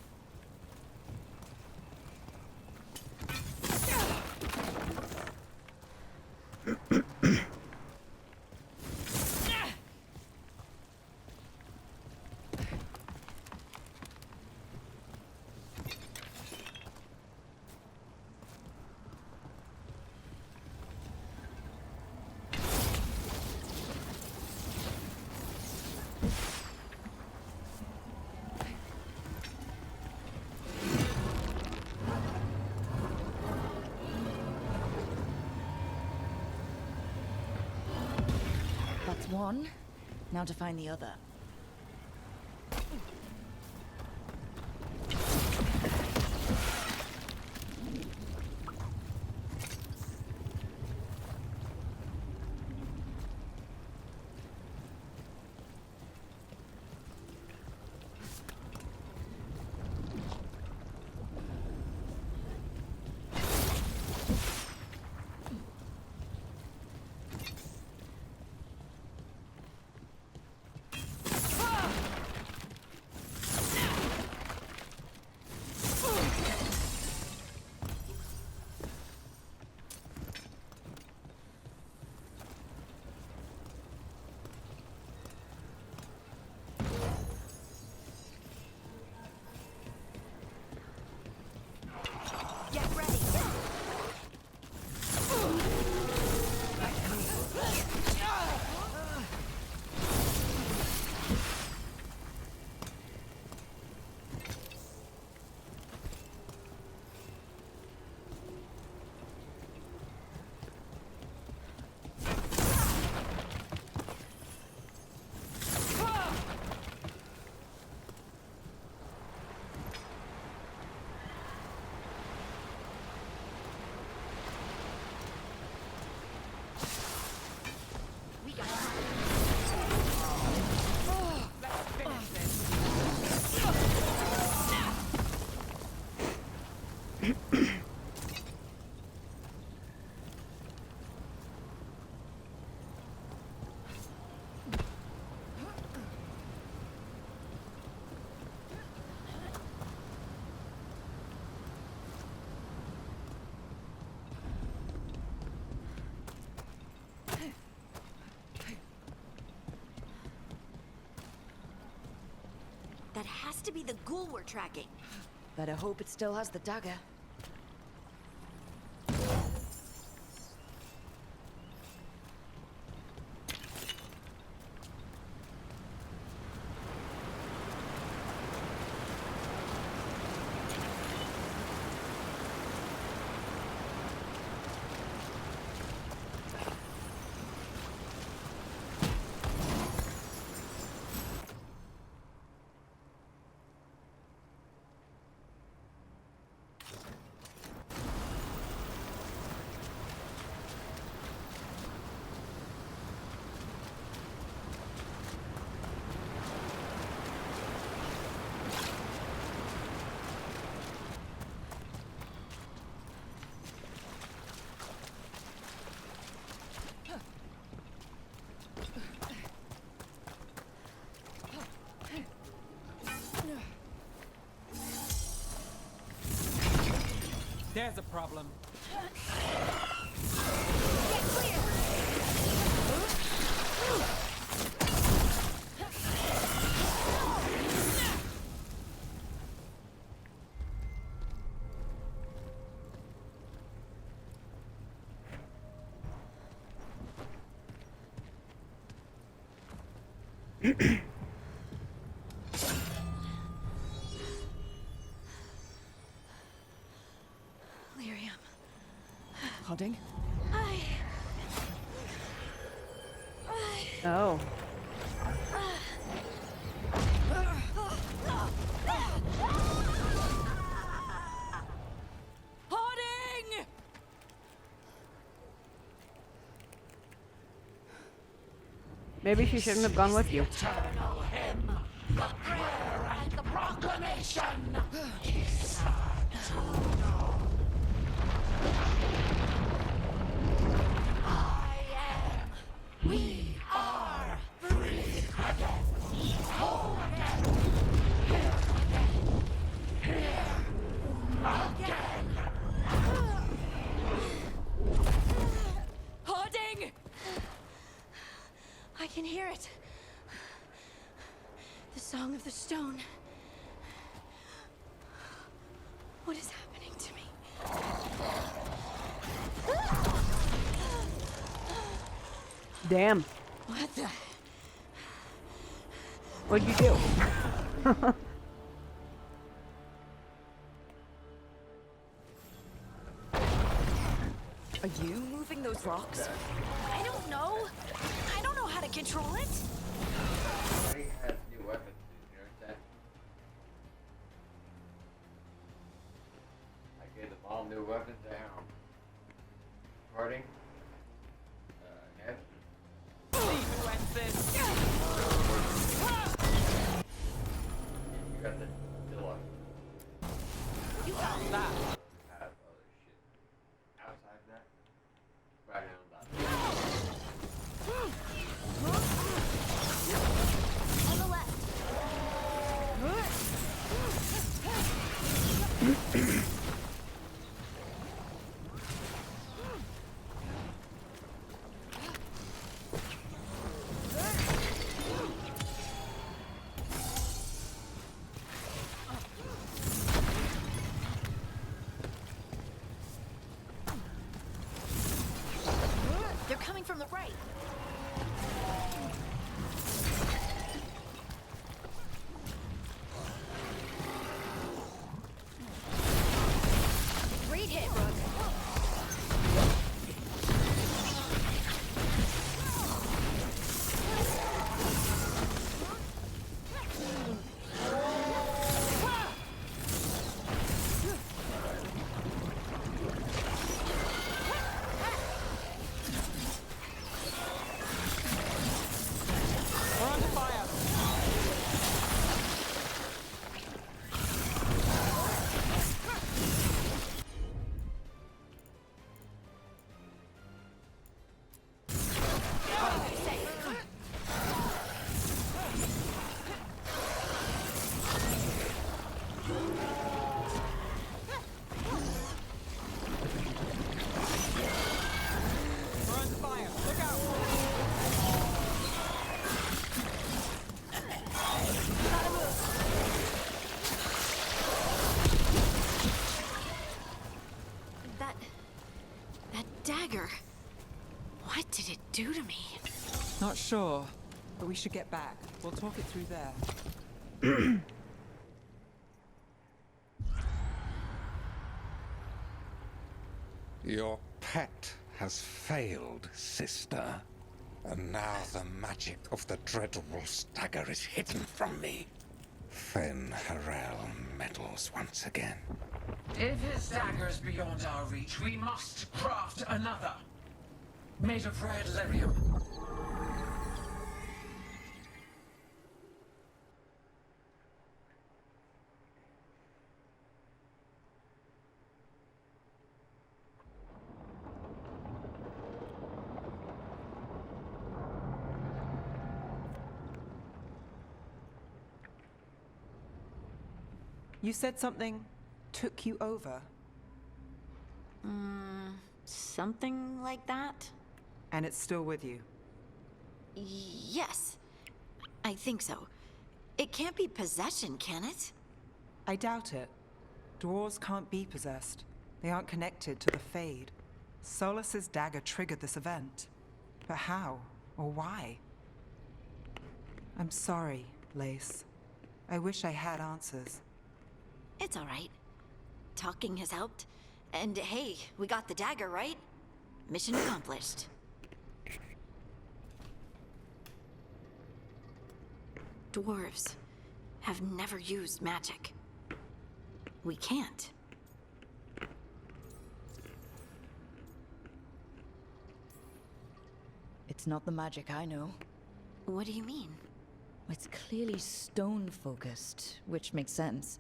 That's one. Now to find the other. That has to be the ghoul we're tracking. Better hope it still has the dagger. There's a problem. Lyrium. Hodding? Oh. Hodding! Maybe she shouldn't have gone with you. Eternal hymn, the prayer and the proclamation is to know. I am. We are free again. Whole again. Here again. Hodding! I can hear it. The Song of the Stone. What is happening to me? Damn. What the? What'd you do? Are you moving those rocks? I don't know. I don't know how to control it. Everybody has new weapons, you notice that? I gave them all new weapons down. Recording? Yes? You got the deluxe. You got that. Have other shit. Outside that? Right on that. On the left. That dagger. What did it do to me? Not sure, but we should get back. We'll talk it through there. Your pet has failed, sister. And now the magic of the Dreadwolf's dagger is hidden from me. Fen Harel meddles once again. If his dagger's beyond our reach, we must craft another. Made of red lyrium. You said something took you over, Something like that? and it's still with you. Yes. I think so. It can't be possession, can it? I doubt it. Dwarves can't be possessed. They aren't connected to the Fade. Solus's dagger triggered this event. But how? Or why? I'm sorry, Lace. I wish I had answers. It's all right. Talking has helped. And hey, we got the dagger, right? Mission accomplished. Dwarves have never used magic. We can't. It's not the magic I know. What do you mean? It's clearly stone-focused, which makes sense.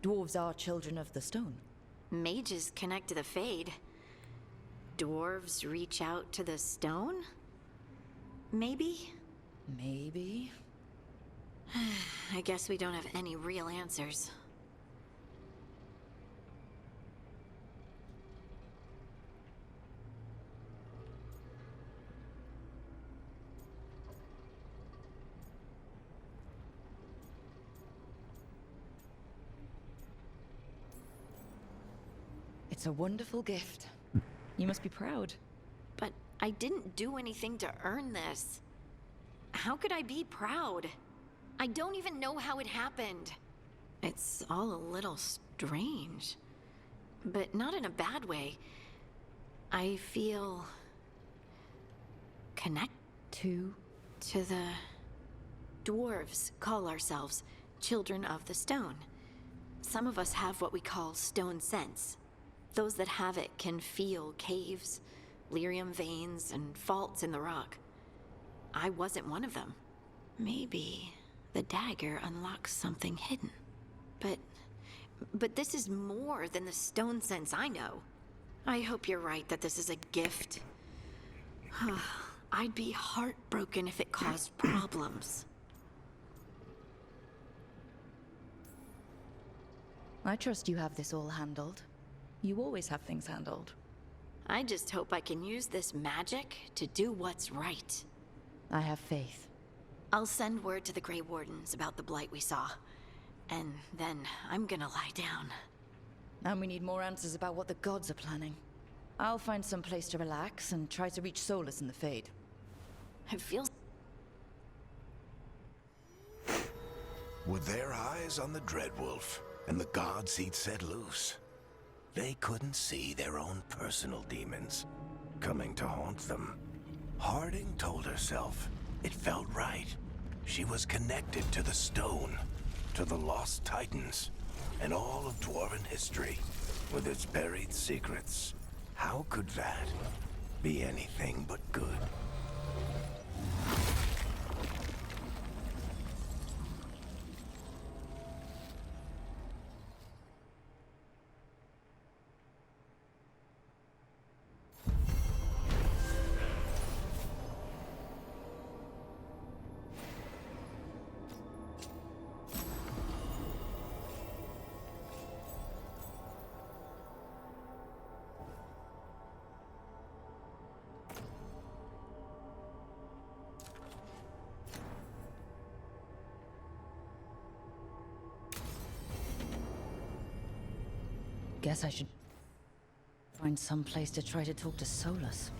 Dwarves are children of the stone. Mages connect to the Fade. Dwarves reach out to the stone? Maybe? Maybe. I guess we don't have any real answers. It's a wonderful gift. You must be proud. But I didn't do anything to earn this. How could I be proud? I don't even know how it happened. It's all a little strange. But not in a bad way. I feel... connect to the... Dwarves call ourselves Children of the Stone. Some of us have what we call stone sense. Those that have it can feel caves, lyrium veins, and faults in the rock. I wasn't one of them. Maybe the dagger unlocks something hidden. But this is more than the stone sense I know. I hope you're right that this is a gift. I'd be heartbroken if it caused problems. I trust you have this all handled. You always have things handled. I just hope I can use this magic to do what's right. I have faith. I'll send word to the Grey Wardens about the blight we saw. And then I'm gonna lie down. And we need more answers about what the gods are planning. I'll find some place to relax and try to reach Solus in the Fade. It feels... With their eyes on the Dreadwolf and the gods he'd set loose, they couldn't see their own personal demons coming to haunt them. Harding told herself it felt right. She was connected to the stone, to the lost titans, and all of Dwarven history, with its buried secrets. How could that be anything but good? Guess I should Find some place to try to talk to Solus.